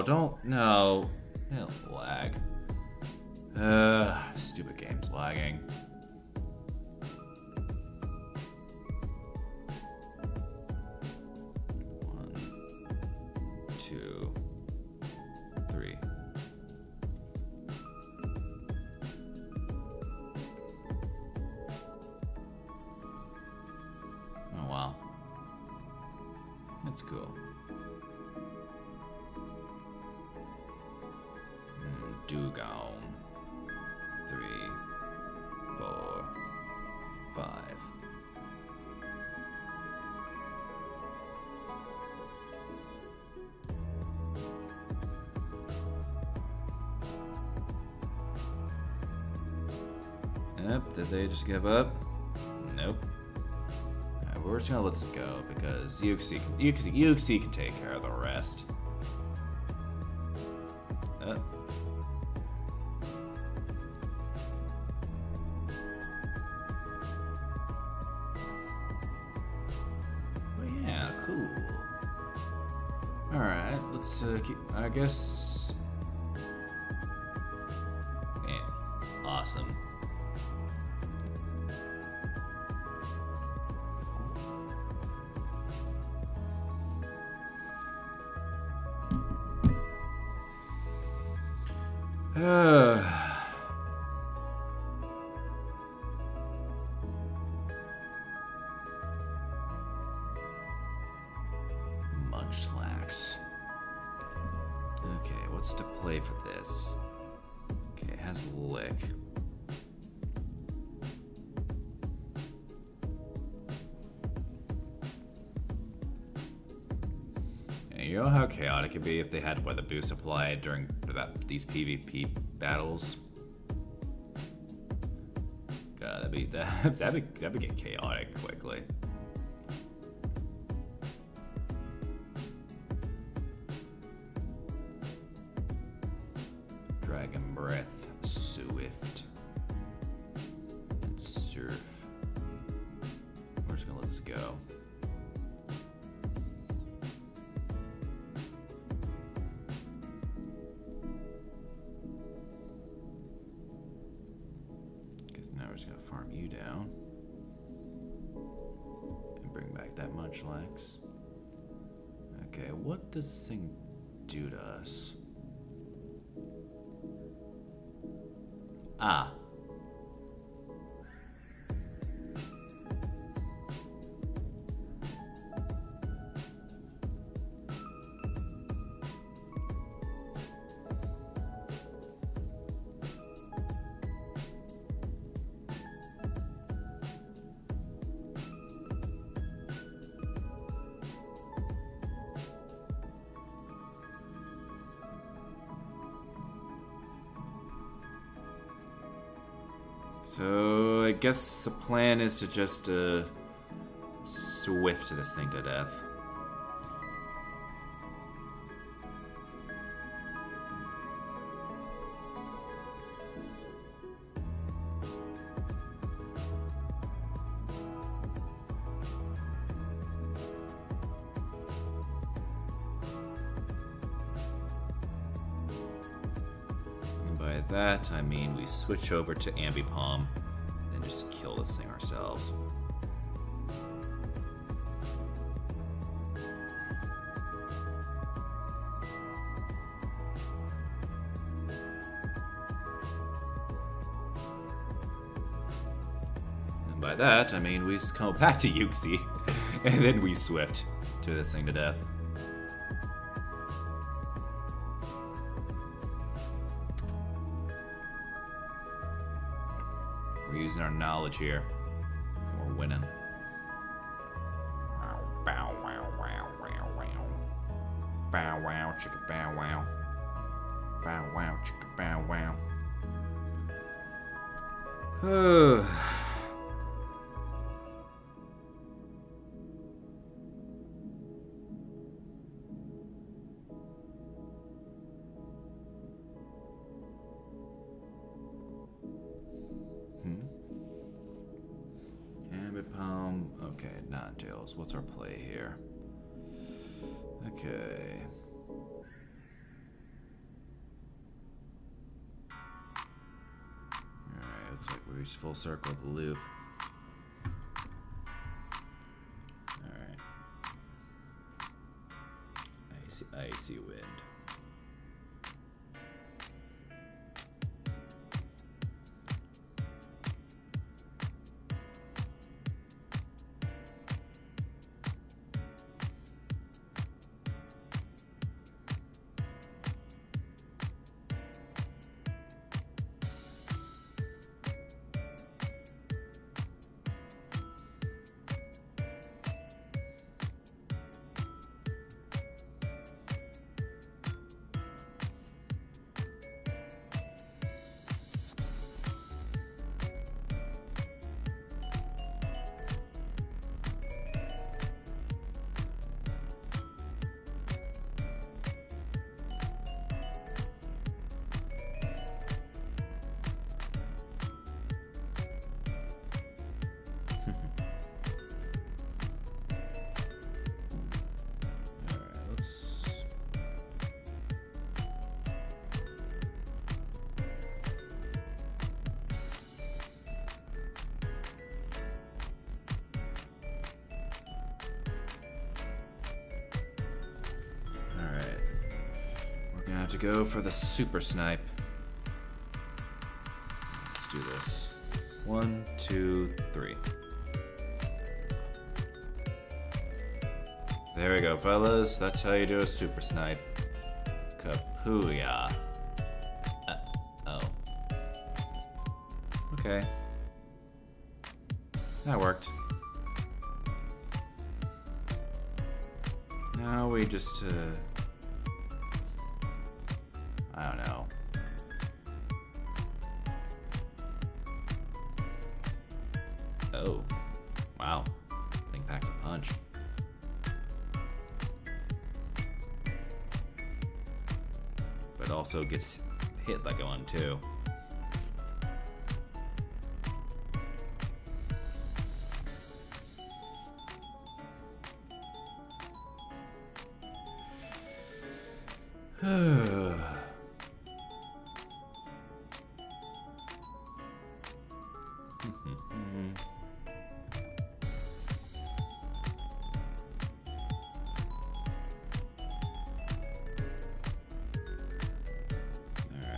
don't. No. It'll lag. Stupid game's lagging. One, two, three. Oh wow. That's cool. Dugong. 3, 4, 5. Yep, did they just give up? Nope. Alright, we're just gonna let this go because Yuxi can take care of the rest. Cool. Alright, let's keep, I guess. Man, awesome. Munchlax. Okay, what's to play for this? Okay, it has Lick. And you know how chaotic it'd be if they had weather boost applied during these PvP battles? God, that'd get chaotic quickly. Dragon Breath, Swift, and Surf. We're just gonna let this go. Because now we're just gonna farm you down and bring back that Munchlax. Okay, what does this thing do to us? Ah. So I guess the plan is to just swift this thing to death. By that, I mean we switch over to Ambipom and just kill this thing ourselves. And by that, I mean we just come back to Yuxi and then we swift to this thing to death. We're using our knowledge here. We're winning. Bow wow wow wow wow. Bow wow chicka bow wow. Bow wow chicka bow wow. Okay, Ninetales. What's our play here? Okay. we reach full circle of the loop. Alright. Icy wind. To go for the super snipe. Let's do this. 1, 2, 3. There we go, fellas. That's how you do a super snipe. Kapooyah. Oh. Okay. That worked. Now we just I don't know. Oh. Wow. Thing packs a punch. But also gets hit like one too.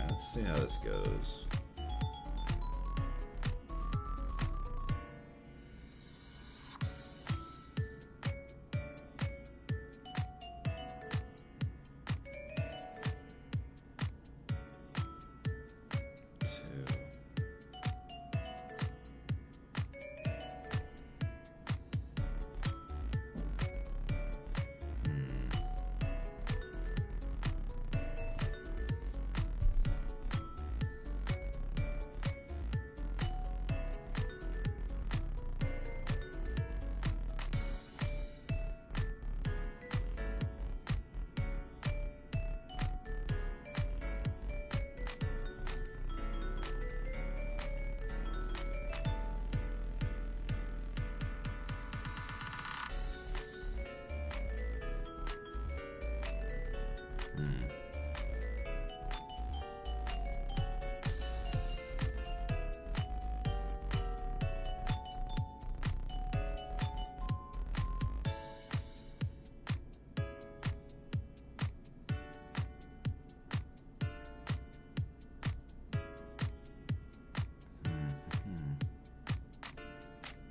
Let's see how this goes.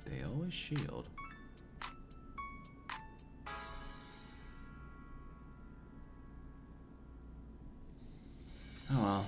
They always shield. Oh well.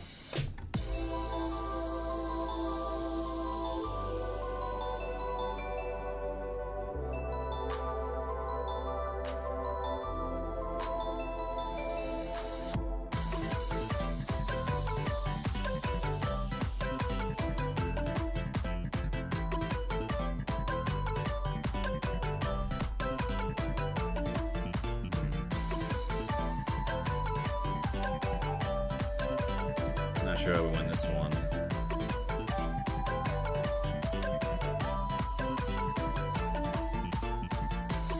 Not sure how we win this one.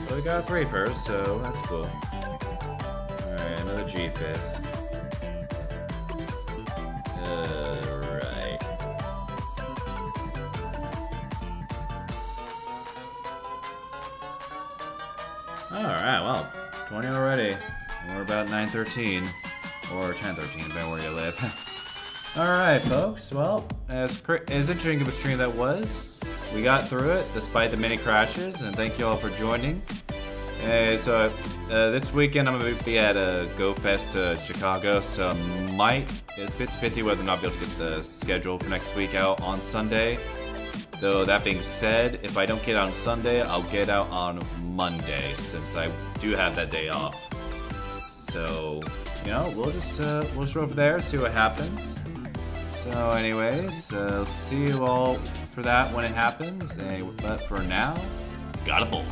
Well, we got 3 first, so that's cool. Alright, another G-Fisk. Right. 9:13 or 10:13, depending on where you live. Alright, folks. Well, as interesting of a stream that was, we got through it despite the many crashes, and thank you all for joining. So this weekend I'm going to be at a Go Fest Chicago, so it's 50-50 whether or not I'll be able to get the schedule for next week out on Sunday. Though that being said, if I don't get out on Sunday, I'll get out on Monday, since I do have that day off. So, you know, we'll just go over there, see what happens. So anyways, see you all for that when it happens. But for now, gotta bowl.